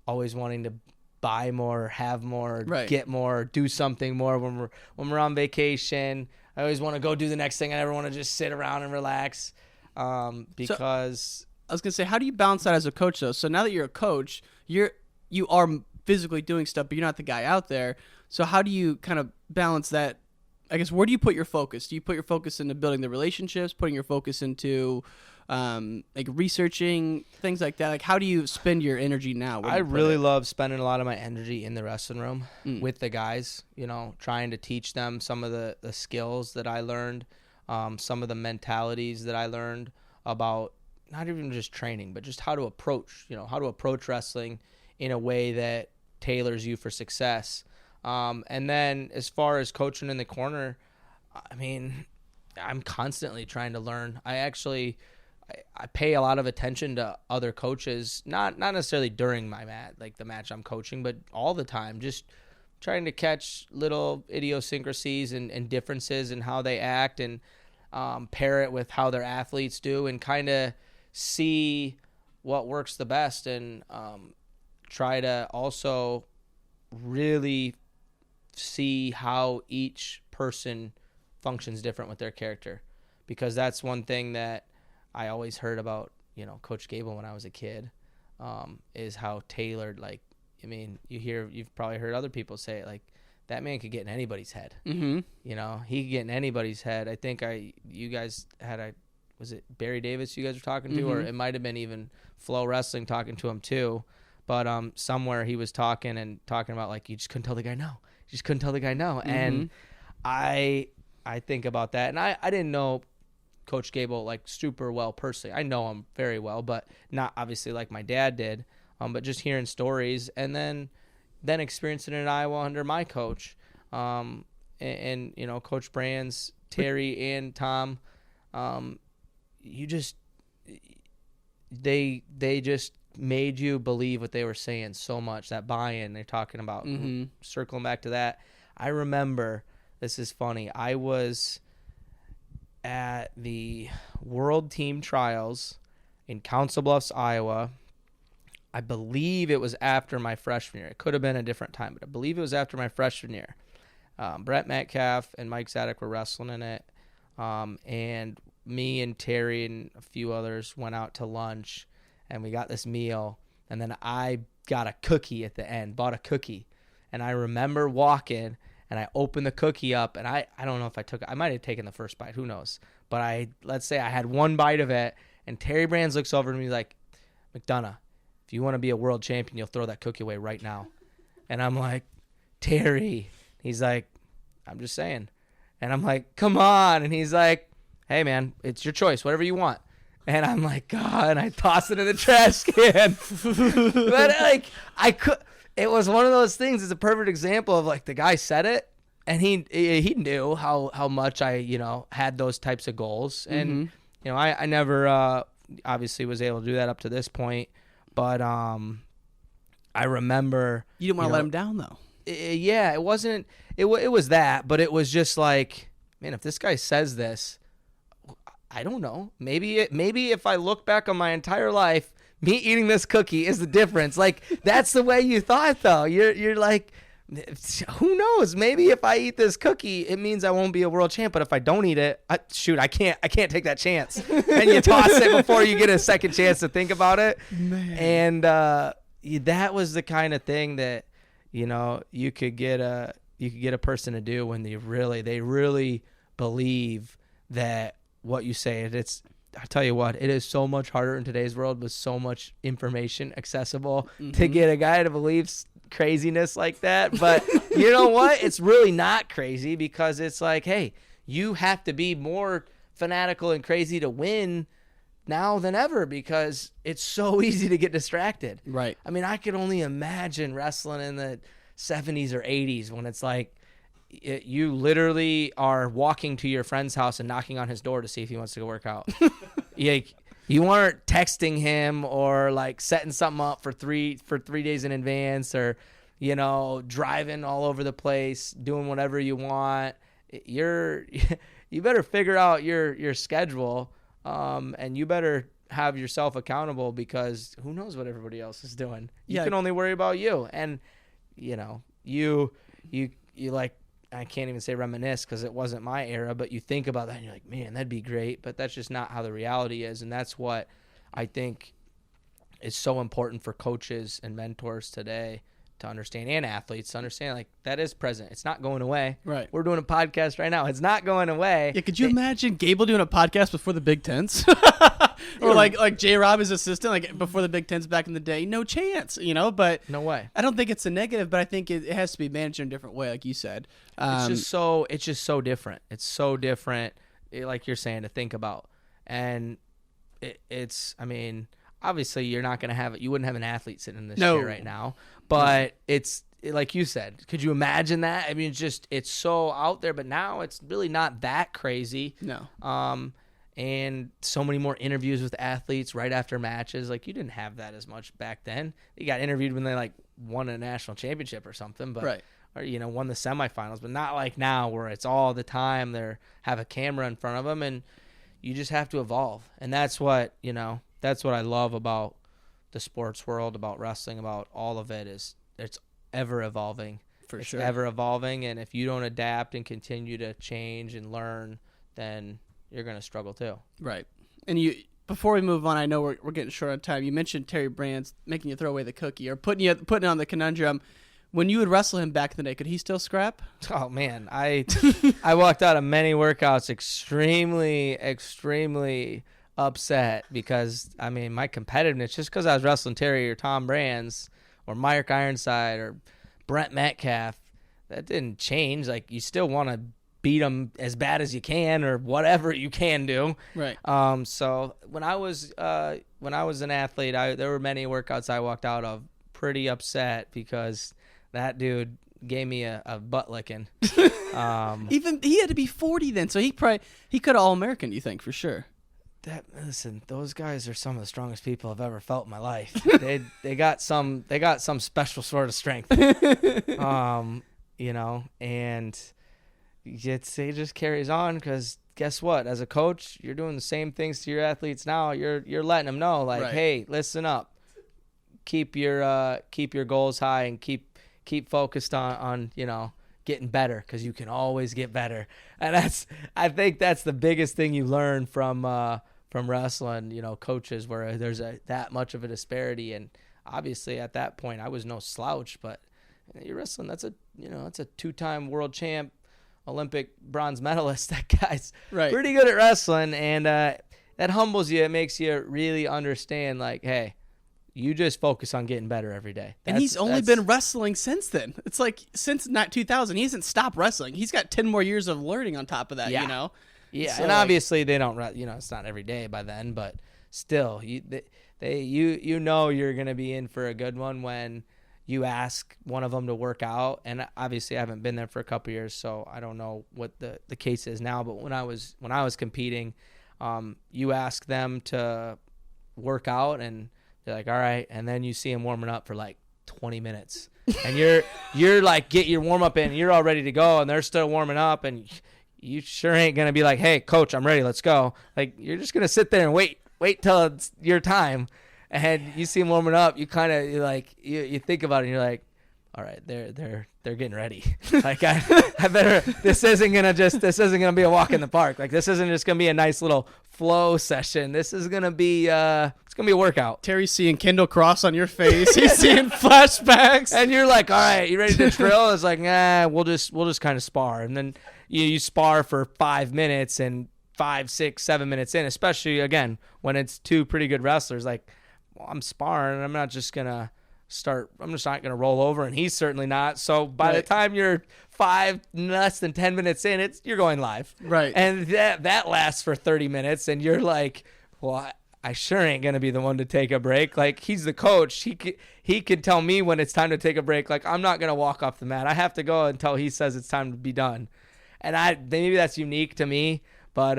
[SPEAKER 2] always wanting to buy more, have more, right, get more, do something more when we're on vacation. I always want to go do the next thing. I never want to just sit around and relax, because
[SPEAKER 1] I was gonna say, how do you balance that as a coach though? So now that you're a coach, you are physically doing stuff, but you're not the guy out there. So how do you kind of balance that? I guess, where do you put your focus? Do you put your focus into building the relationships, putting your focus into like researching, things like that? Like, how do you spend your energy now?
[SPEAKER 2] I really love spending a lot of my energy in the wrestling room with the guys, trying to teach them some of the skills that I learned, some of the mentalities that I learned about not even just training, but just how to approach wrestling in a way that tailors you for success. And then as far as coaching in the corner, I mean, I'm constantly trying to learn. I pay a lot of attention to other coaches, not necessarily during my match, like the match I'm coaching, but all the time, just trying to catch little idiosyncrasies and differences in how they act, and pair it with how their athletes do, and kind of see what works the best, and try to also really see how each person functions different with their character, because that's one thing that I always heard about, Coach Gable when I was a kid, is how tailored, like, I mean, you've probably heard other people say it, like, that man could get in anybody's head.
[SPEAKER 1] Mm-hmm.
[SPEAKER 2] He could get in anybody's head. I think you guys had was it Barry Davis you guys were talking to, or it might have been even Flow Wrestling talking to him too. But somewhere he was talking about, like, you just couldn't tell the guy no. You just couldn't tell the guy no. And I think about that, and I didn't know Coach Gable like super well personally. I know him very well, but not obviously like my dad did. But just hearing stories, and then experiencing it in Iowa under my coach, and Coach Brands, Terry, and Tom. They just made you believe what they were saying so much. That buy-in they're talking about. Circling back to that, I remember. This is funny. I was at the World Team Trials in Council Bluffs, Iowa. I believe it was after my freshman year. It could have been a different time, but I believe it was after my freshman year. Brett Metcalf and Mike Zadek were wrestling in it, and me and Terry and a few others went out to lunch, and we got this meal, and then I got a cookie at the end, bought a cookie, and I remember walking, and I opened the cookie up, and I don't know if I might have taken the first bite, who knows, but let's say I had one bite of it, and Terry Brands looks over to me like, McDonough, if you want to be a world champion, you'll throw that cookie away right now. And I'm like, Terry. He's like, I'm just saying. And I'm like, come on. And he's like, hey, man, it's your choice, whatever you want. And I'm like, God, and I toss it in the trash can. But it was one of those things. It's a perfect example of, like, the guy said it, and he knew how much I, had those types of goals. And, I never obviously was able to do that up to this point. But I remember
[SPEAKER 1] you didn't want to let him down, though.
[SPEAKER 2] Yeah, it wasn't. It was that, but it was just like, man, if this guy says this, I don't know. Maybe if I look back on my entire life, me eating this cookie is the difference. Like, that's the way you thought, though. You're like, who knows? Maybe if I eat this cookie, it means I won't be a world champ. But if I don't eat it, I can't take that chance. And you toss it before you get a second chance to think about it. Man. And that was the kind of thing that you could get a person to do when they really believe that what you say. I tell you what, it is so much harder in today's world with so much information accessible to get a guy to believe craziness like that. But you know what? It's really not crazy, because it's like, hey, you have to be more fanatical and crazy to win now than ever, because it's so easy to get distracted.
[SPEAKER 1] Right.
[SPEAKER 2] I mean, I could only imagine wrestling in the 70s or 80s when it's like you literally are walking to your friend's house and knocking on his door to see if he wants to go work out. You weren't texting him or like setting something up for 3 days in advance, or driving all over the place, doing whatever you want. You better figure out your schedule, and you better have yourself accountable, because who knows what everybody else is doing. You can only worry about you. And you like, I can't even say reminisce, because it wasn't my era, but you think about that and you're like, man, that'd be great. But that's just not how the reality is. And that's what I think is so important for coaches and mentors today to understand, and athletes to understand, like, that is present. It's not going away.
[SPEAKER 1] Right.
[SPEAKER 2] We're doing a podcast right now. It's not going away.
[SPEAKER 1] Yeah, could you imagine Gable doing a podcast before the Big Tens? Or like J-Rob, his assistant, like before the Big Tens back in the day? No chance, but
[SPEAKER 2] no way.
[SPEAKER 1] I don't think it's a negative, but I think it has to be managed in a different way, like you said.
[SPEAKER 2] It's just so different. It's so different, like you're saying, to think about. And it's, I mean, obviously you're not going to have it. You wouldn't have an athlete sitting in this chair right now, but it's like you said, could you imagine that? I mean, it's so out there, but now it's really not that crazy.
[SPEAKER 1] No.
[SPEAKER 2] and so many more interviews with athletes right after matches. Like, you didn't have that as much back then. You got interviewed when they like won a national championship or something, but
[SPEAKER 1] Right.
[SPEAKER 2] or won the semifinals, but not like now where it's all the time. They have a camera in front of them, and you just have to evolve. And that's what that's what I love about the sports world, about wrestling, about all of it, is it's ever evolving.
[SPEAKER 1] For
[SPEAKER 2] It's
[SPEAKER 1] sure.
[SPEAKER 2] ever evolving, and if you don't adapt and continue to change and learn, then you're going to struggle too.
[SPEAKER 1] Right. And before we move on, I know we're getting short on time. You mentioned Terry Brands making you throw away the cookie or putting it on the conundrum. When you would wrestle him back in the day, could he still scrap?
[SPEAKER 2] Oh man, I walked out of many workouts extremely upset because my competitiveness, just because I was wrestling Terry or Tom Brands or Mike Ironside or Brent Metcalf, that didn't change. Like, you still want to beat them as bad as you can or whatever you can do.
[SPEAKER 1] Right.
[SPEAKER 2] So when I was an athlete, there were many workouts I walked out of pretty upset because that dude gave me a butt licking.
[SPEAKER 1] Even he had to be 40 then, so he could have All-American, you think, for sure.
[SPEAKER 2] Listen, those guys are some of the strongest people I've ever felt in my life. they got some special sort of strength. And it just carries on, because guess what? As a coach, you're doing the same things to your athletes now. You're letting them know, like,
[SPEAKER 1] right.
[SPEAKER 2] Hey, listen up. Keep your goals high and keep focused on getting better, because you can always get better. And I think that's the biggest thing you learn from wrestling, coaches, where there's that much of a disparity. And obviously at that point I was no slouch, but you're wrestling, that's a 2-time world champ, Olympic bronze medalist. That guy's
[SPEAKER 1] right.
[SPEAKER 2] pretty good at wrestling, and that humbles you. It makes you really understand, like, hey, you just focus on getting better every day.
[SPEAKER 1] And he's only been wrestling since then. It's like since 2000, he hasn't stopped wrestling. He's got 10 more years of learning on top of that,
[SPEAKER 2] Yeah,
[SPEAKER 1] So,
[SPEAKER 2] and obviously they don't, it's not every day by then, but still, you're going to be in for a good one when you ask one of them to work out. And obviously I haven't been there for a couple of years, so I don't know what the case is now. But when I was competing, you ask them to work out, and they're like, all right. And then you see them warming up for like 20 minutes. And you're like, get your warm up in, you're all ready to go, and they're still warming up, and you sure ain't going to be like, hey, coach, I'm ready, let's go. Like, you're just going to sit there and wait till it's your time. And you see them warming up, you kind of like, you think about it, and you're like, all right, they're getting ready. Like, I better, this isn't going to be a walk in the park. Like, this isn't just going to be a nice little flow session. This is going to be, it's going to be a workout.
[SPEAKER 1] Terry's seeing Kendall Cross on your face. He's seeing flashbacks.
[SPEAKER 2] And you're like, all right, you ready to drill? It's like, we'll just kind of spar. And then you spar for 5 minutes, and 5, 6, 7 minutes in, especially, again, when it's two pretty good wrestlers. Like, well, I'm sparring, and I'm not just not going to roll over, and he's certainly not. So by the time you're less than 10 minutes in, you're going live.
[SPEAKER 1] Right.
[SPEAKER 2] And that lasts for 30 minutes, and you're like, well, I sure ain't going to be the one to take a break. Like, he's the coach. He can tell me when it's time to take a break. Like, I'm not going to walk off the mat. I have to go until he says it's time to be done. And maybe that's unique to me, but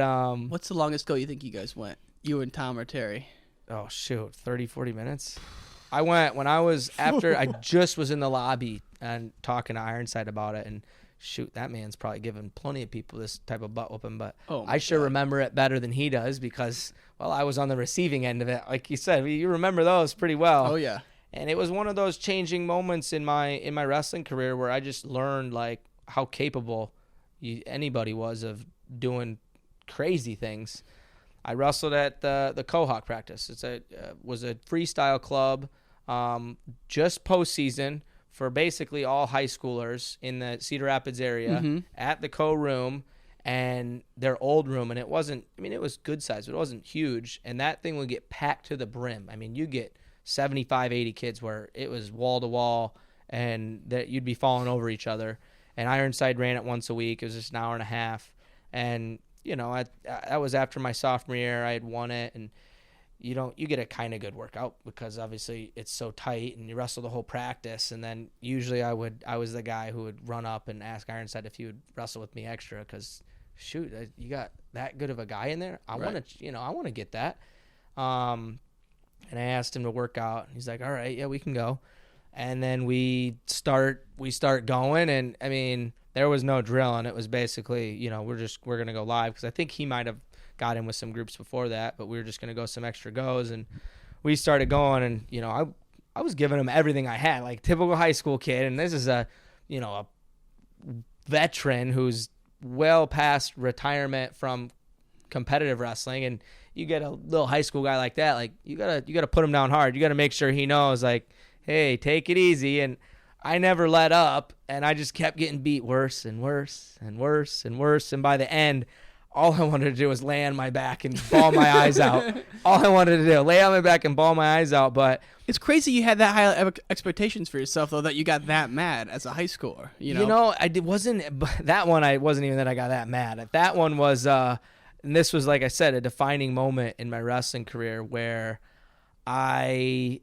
[SPEAKER 1] what's the longest go you think you guys went? You and Tom or Terry?
[SPEAKER 2] Oh, shoot, 30, 40 minutes? I went when I was after I just was in the lobby and talking to Ironside about it, and shoot, that man's probably given plenty of people this type of butt whooping, but I sure remember it better than he does, because, well, I was on the receiving end of it. Like you said, you remember those pretty well.
[SPEAKER 1] Oh yeah.
[SPEAKER 2] And it was one of those changing moments in my wrestling career where I just learned, like, how capable anybody was of doing crazy things. I wrestled at the Cohawk practice. Was a freestyle club, just postseason for basically all high schoolers in the Cedar Rapids area at the Co-Room and their old room. And it wasn't, it was good size, but it wasn't huge. And that thing would get packed to the brim. You get 75, 80 kids where it was wall to wall, and that you'd be falling over each other. And Ironside ran it once a week. It was just an hour and a half. And that was after my sophomore year. I had won it, and you get a kind of good workout because obviously it's so tight, and you wrestle the whole practice. And then usually I was the guy who would run up and ask Ironside if he would wrestle with me extra, because shoot, you got that good of a guy in there. I
[SPEAKER 1] Right.
[SPEAKER 2] want to, I want to get that. And I asked him to work out. He's like, all right, yeah, we can go. And then we start going. And I mean, there was no drill. And it was basically, we're going to go live. Cause I think he might've got in with some groups before that, but we were just going to go some extra goes. And we started going, and, I was giving him everything I had, like typical high school kid. And this is a veteran who's well past retirement from competitive wrestling, and you get a little high school guy like that, like you gotta put him down hard. You gotta make sure he knows, like, hey, take it easy. And I never let up, and I just kept getting beat worse and worse and worse and worse. And by the end, all I wanted to do was lay on my back and bawl my eyes out. All I wanted to do, lay on my back and bawl my eyes out. But
[SPEAKER 1] it's crazy you had that high expectations for yourself, though, that you got that mad as a high schooler.
[SPEAKER 2] That one, I wasn't even that I got that mad. That one was, and this was, like I said, a defining moment in my wrestling career where I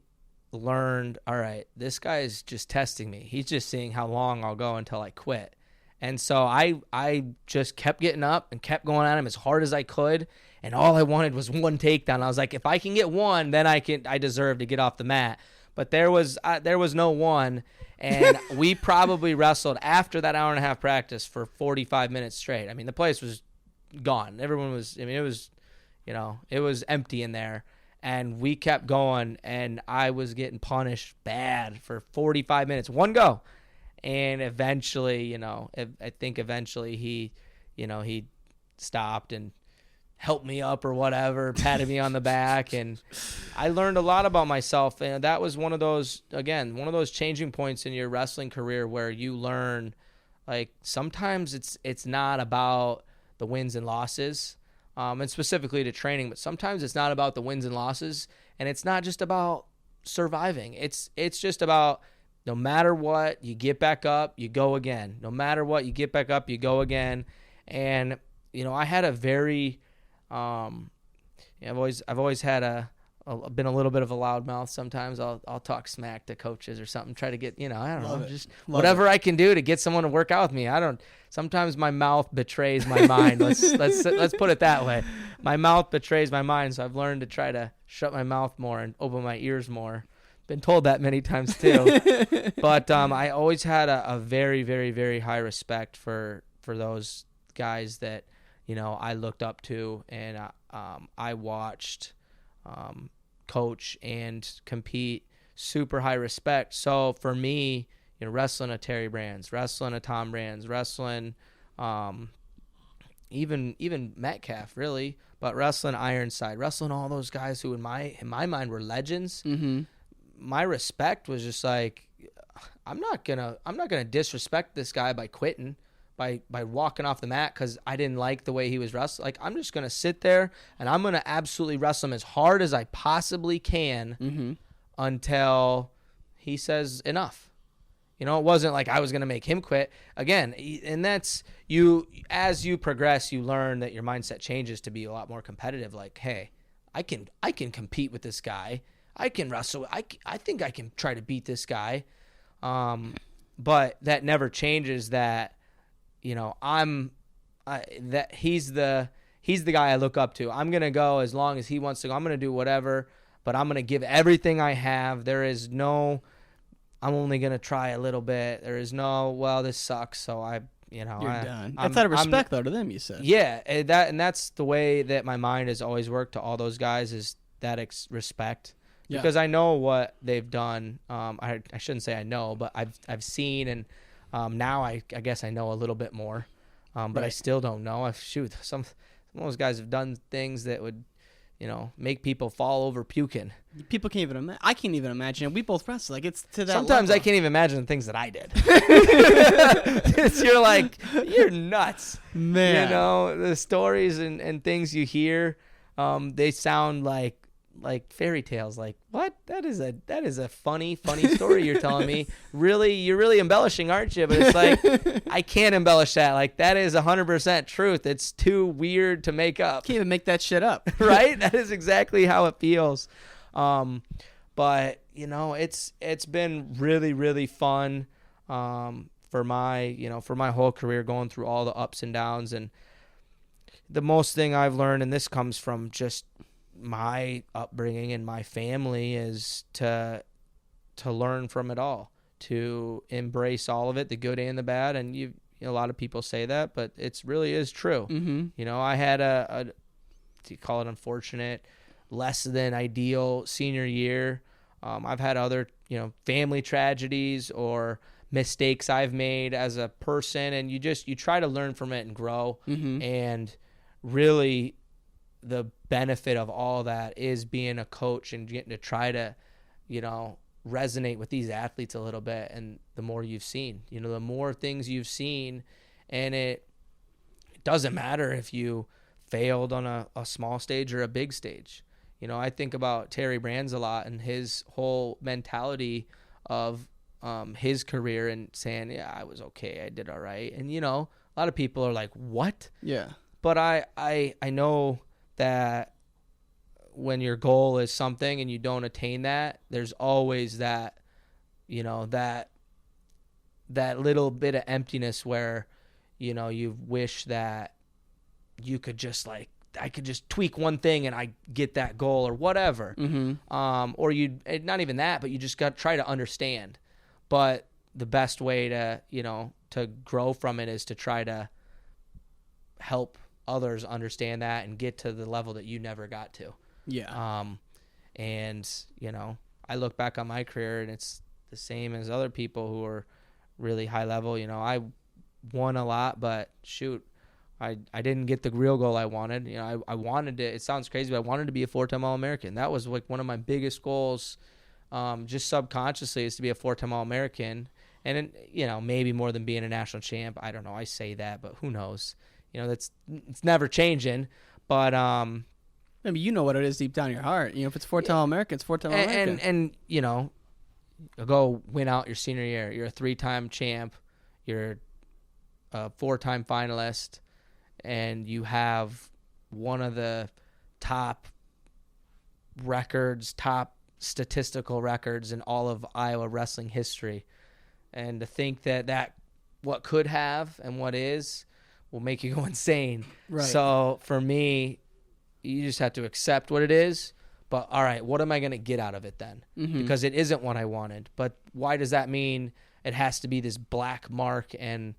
[SPEAKER 2] learned, all right, this guy is just testing me. He's just seeing how long I'll go until I quit. And so I just kept getting up and kept going at him as hard as I could. And all I wanted was one takedown. I was like, if I can get one, then I deserve to get off the mat. But there was no one. And we probably wrestled after that hour and a half practice for 45 minutes straight. I mean, the place was gone. Everyone was, it was empty in there. And we kept going, and I was getting punished bad for 45 minutes. One go. And eventually, I think eventually he stopped and helped me up or whatever, patted me on the back. And I learned a lot about myself. And that was one of those changing points in your wrestling career where you learn, like, sometimes it's not about the wins and losses, and specifically to training, but sometimes it's not about the wins and losses, and it's not just about surviving. It's just about, no matter what, you get back up, you go again. No matter what, you get back up, you go again. And I had a very, I've always had been a little bit of a loudmouth. Sometimes I'll talk smack to coaches or something, try to get, I don't know, just whatever I can do to get someone to work out with me. Sometimes my mouth betrays my mind. Let's put it that way. My mouth betrays my mind, so I've learned to try to shut my mouth more and open my ears more. Been told that many times too. But I always had a very, very, very high respect for those guys that, I looked up to, and I watched coach and compete, super high respect. So for me, wrestling a Terry Brands, wrestling a Tom Brands, wrestling even Metcalf, really, but wrestling Ironside, wrestling all those guys who in my mind were legends.
[SPEAKER 1] Mm-hmm.
[SPEAKER 2] My respect was just like, I'm not gonna disrespect this guy by quitting, by walking off the mat because I didn't like the way he was wrestling. Like, I'm just gonna sit there and I'm gonna absolutely wrestle him as hard as I possibly can until he says enough. It wasn't like I was gonna make him quit again. And that's as you progress, you learn that your mindset changes to be a lot more competitive. Like, hey, I can compete with this guy. I can wrestle. I think I can try to beat this guy. But that never changes that, that he's the guy I look up to. I'm going to go as long as he wants to go. I'm going to do whatever, but I'm going to give everything I have. There is no, I'm only going to try a little bit. There is no, well, this sucks. So you're
[SPEAKER 1] done. That's out of respect, though, to them, you said.
[SPEAKER 2] Yeah. And that's the way that my mind has always worked to all those guys, is that respect. Because I know what they've done. I shouldn't say I know, but I've seen, and now I guess I know a little bit more. But right. I still don't know. Some of those guys have done things that would, make people fall over puking.
[SPEAKER 1] People can't even imagine. I can't even imagine. We both wrestle. Like, it's to that
[SPEAKER 2] Sometimes
[SPEAKER 1] level.
[SPEAKER 2] I can't even imagine the things that I did. You're like, you're nuts.
[SPEAKER 1] Man.
[SPEAKER 2] The stories and things you hear, they sound like fairy tales. Like, what? That is a funny story you're telling me. Really, you're really embellishing, aren't you? But it's like, I can't embellish that. Like, that is 100% truth. It's too weird to make up.
[SPEAKER 1] Can't even make that shit up.
[SPEAKER 2] Right? That is exactly how it feels. But it's been really, really fun for my whole career, going through all the ups and downs. And the most thing I've learned, and this comes from just my upbringing and my family, is to learn from it all, to embrace all of it, the good and the bad. And a lot of people say that, but it really is true.
[SPEAKER 1] Mm-hmm.
[SPEAKER 2] I had a you call it unfortunate, less than ideal senior year. I've had other, family tragedies or mistakes I've made as a person, and you try to learn from it and grow.
[SPEAKER 1] Mm-hmm.
[SPEAKER 2] And really, the benefit of all that is being a coach and getting to try to, resonate with these athletes a little bit. And the more you've seen, the more things you've seen, and it doesn't matter if you failed on a small stage or a big stage. I think about Terry Brands a lot and his whole mentality of his career and saying, yeah, I was okay, I did all right. And, a lot of people are like, what?
[SPEAKER 1] Yeah.
[SPEAKER 2] But I know that when your goal is something and you don't attain that, there's always that, that little bit of emptiness where, you wish that you could just I could just tweak one thing and I get that goal or whatever.
[SPEAKER 1] Mm-hmm.
[SPEAKER 2] Or not even that, but you just got to try to understand. But the best way to, to grow from it is to try to help others understand that and get to the level that you never got to.
[SPEAKER 1] Yeah.
[SPEAKER 2] And, I look back on my career and it's the same as other people who are really high level. I won a lot, but shoot, I didn't get the real goal I wanted. I wanted to, it sounds crazy, but I wanted to be a 4-time All-American. That was one of my biggest goals, just subconsciously, is to be a 4-time All-American. And, maybe more than being a national champ. I don't know. I say that, but who knows? It's never changing. But
[SPEAKER 1] maybe you know what it is deep down in your heart. If it's 4-time All-American, it's 4-time All-American.
[SPEAKER 2] And go win out your senior year. You're a 3-time champ. You're a 4-time finalist. And you have one of the top statistical records in all of Iowa wrestling history. And to think that what could have and what is will make you go insane.
[SPEAKER 1] Right.
[SPEAKER 2] So for me, you just have to accept what it is. But all right, what am I going to get out of it then?
[SPEAKER 1] Mm-hmm.
[SPEAKER 2] Because it isn't what I wanted. But why does that mean it has to be this black mark and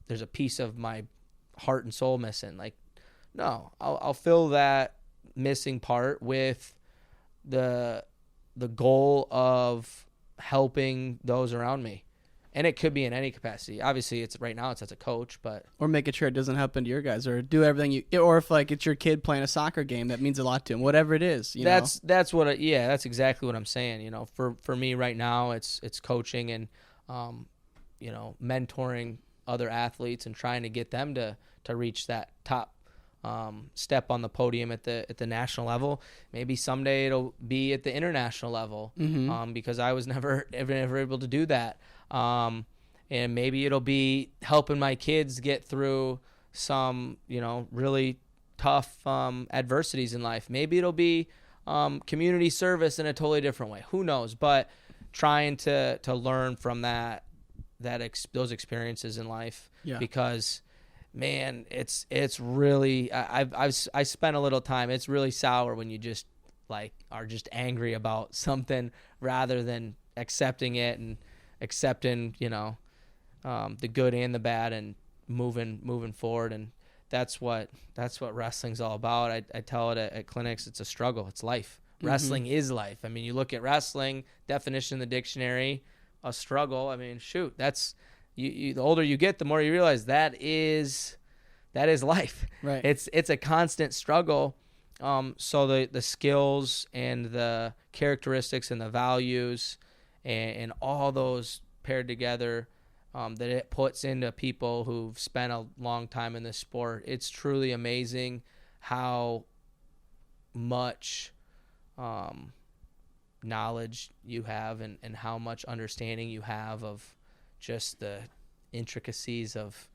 [SPEAKER 2] there's a piece of my heart and soul missing? No, I'll fill that missing part with the goal of helping those around me. And it could be in any capacity. Obviously, right now it's as a coach, but
[SPEAKER 1] or making sure it doesn't happen to your guys, or do everything or if it's your kid playing a soccer game that means a lot to him, whatever it is.
[SPEAKER 2] That's exactly what I'm saying. For me right now, it's coaching and mentoring other athletes and trying to get them to reach that top step on the podium at the national level. Maybe someday it'll be at the international level.
[SPEAKER 1] Mm-hmm.
[SPEAKER 2] Because I was never able to do that. And maybe it'll be helping my kids get through some, really tough adversities in life. Maybe it'll be community service in a totally different way. Who knows? But trying to learn from those experiences in life.
[SPEAKER 1] Yeah.
[SPEAKER 2] Because man, it's really I spent a little time. It's really sour when you just are just angry about something rather than accepting it and accepting the good and the bad and moving forward. And that's what wrestling's all about. I tell it at clinics. It's a struggle. It's life. Mm-hmm. Wrestling is life. I mean, you look at wrestling definition in the dictionary, a struggle. I mean, shoot, that's you the older you get, the more you realize that is life.
[SPEAKER 1] Right.
[SPEAKER 2] It's a constant struggle. So the skills and the characteristics and the values and all those paired together that it puts into people who've spent a long time in this sport. It's truly amazing how much knowledge you have and how much understanding you have of just the intricacies of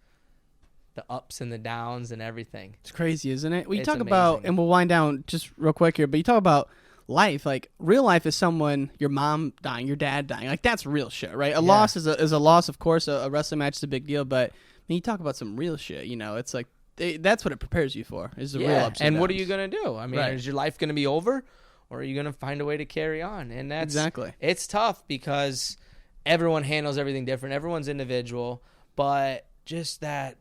[SPEAKER 2] the ups and the downs and everything.
[SPEAKER 1] It's crazy, isn't it? Well, you
[SPEAKER 2] It's
[SPEAKER 1] talk about,
[SPEAKER 2] amazing.
[SPEAKER 1] and we'll wind down just real quick here, but you talk about life. Real life is someone, your mom dying, your dad dying. That's real shit, right? A loss is a loss, of course. A wrestling match is a big deal, but You talk about some real shit, it's like that's what it prepares you for, is the real ups
[SPEAKER 2] and
[SPEAKER 1] and
[SPEAKER 2] what are
[SPEAKER 1] downs.
[SPEAKER 2] you going to do? I mean,
[SPEAKER 1] Right.
[SPEAKER 2] is your life going to be over, or are you going to find a way to carry on? And that's
[SPEAKER 1] Exactly.
[SPEAKER 2] It's tough because everyone handles everything different. Everyone's individual, but just that,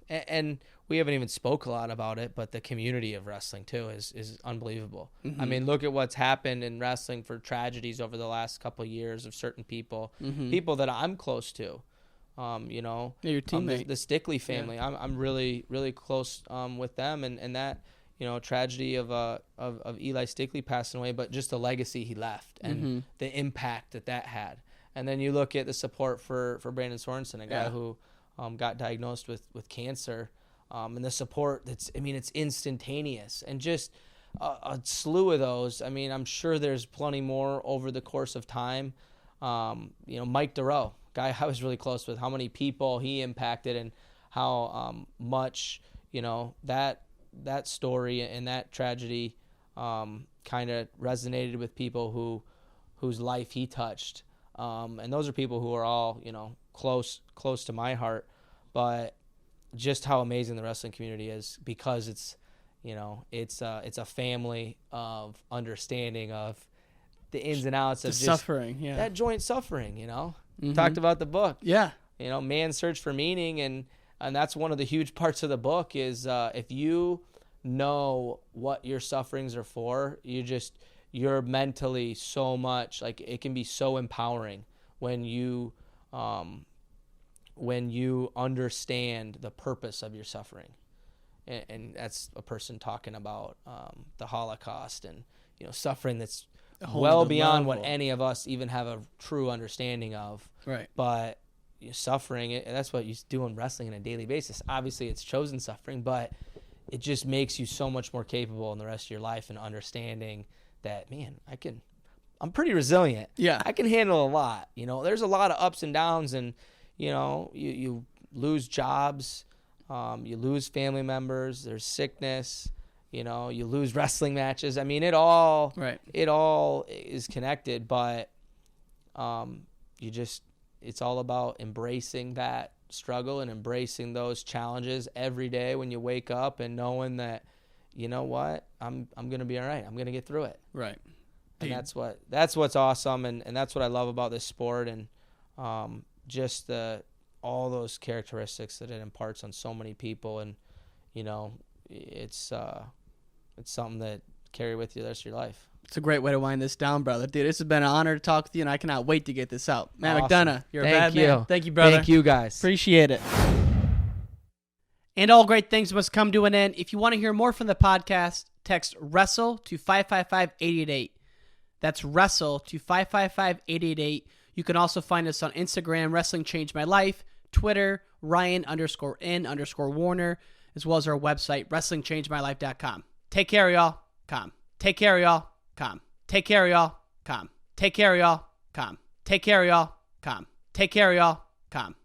[SPEAKER 2] and we haven't even spoke a lot about it, but the community of wrestling too is unbelievable.
[SPEAKER 1] Mm-hmm.
[SPEAKER 2] I mean, look at what's happened in wrestling for tragedies over the last couple of years of certain people, people that I'm close to.
[SPEAKER 1] Yeah, your teammate.
[SPEAKER 2] The Stickley family.
[SPEAKER 1] Yeah.
[SPEAKER 2] I'm really, really close with them, and that tragedy of Eli Stickley passing away, but just the legacy he left and the impact that had. And then you look at the support for Brandon Sorensen, a guy who got diagnosed with cancer, and the support it's instantaneous, and just a slew of those. I mean, I'm sure there's plenty more over the course of time. Mike Duro, guy I was really close with, how many people he impacted and how much that story and that tragedy kind of resonated with people whose life he touched, and those are people who are all close to my heart. But just how amazing the wrestling community is, because it's a family of understanding of the ins and outs of
[SPEAKER 1] The
[SPEAKER 2] just
[SPEAKER 1] suffering, yeah.
[SPEAKER 2] that joint suffering. Talked about the book,
[SPEAKER 1] Yeah.
[SPEAKER 2] Man's Search for Meaning, and that's one of the huge parts of the book is if you know what your sufferings are for, you're mentally so much, like, it can be so empowering when you understand the purpose of your suffering. And that's a person talking about the Holocaust and suffering that's well beyond what any of us even have a true understanding of.
[SPEAKER 1] Right.
[SPEAKER 2] But suffering, that's what you do in wrestling on a daily basis. Obviously, it's chosen suffering, but it just makes you so much more capable in the rest of your life and understanding that, man, I'm pretty resilient.
[SPEAKER 1] Yeah.
[SPEAKER 2] I can handle a lot. There's a lot of ups and downs, and you lose jobs, you lose family members, there's sickness, you lose wrestling matches. I mean, it all is connected, but it's all about embracing that struggle and embracing those challenges every day when you wake up, and knowing that, I'm going to be all right. I'm going to get through it.
[SPEAKER 1] Right.
[SPEAKER 2] And that's what's awesome, and that's what I love about this sport, and just all those characteristics that it imparts on so many people, and it's something that carry with you the rest of your life.
[SPEAKER 1] It's a great way to wind this down, brother. Dude, this has been an honor to talk with you, and I cannot wait to get this out. Matt
[SPEAKER 2] Awesome.
[SPEAKER 1] McDonough, you're a bad man. Thank you, brother.
[SPEAKER 2] Thank you, guys.
[SPEAKER 1] Appreciate it. And all great things must come to an end. If you want to hear more from the podcast, text WRESTLE to 555-888. That's WRESTLE to 555-888. You can also find us on Instagram, Wrestling Changed My Life, Twitter, Ryan_N_Warner, as well as our website, WrestlingChangedMyLife.com. Take care, y'all. Calm. Take care, y'all. Calm. Take care, y'all. Calm. Take care, y'all. Calm. Take care, y'all. Calm. Take care, y'all. Calm.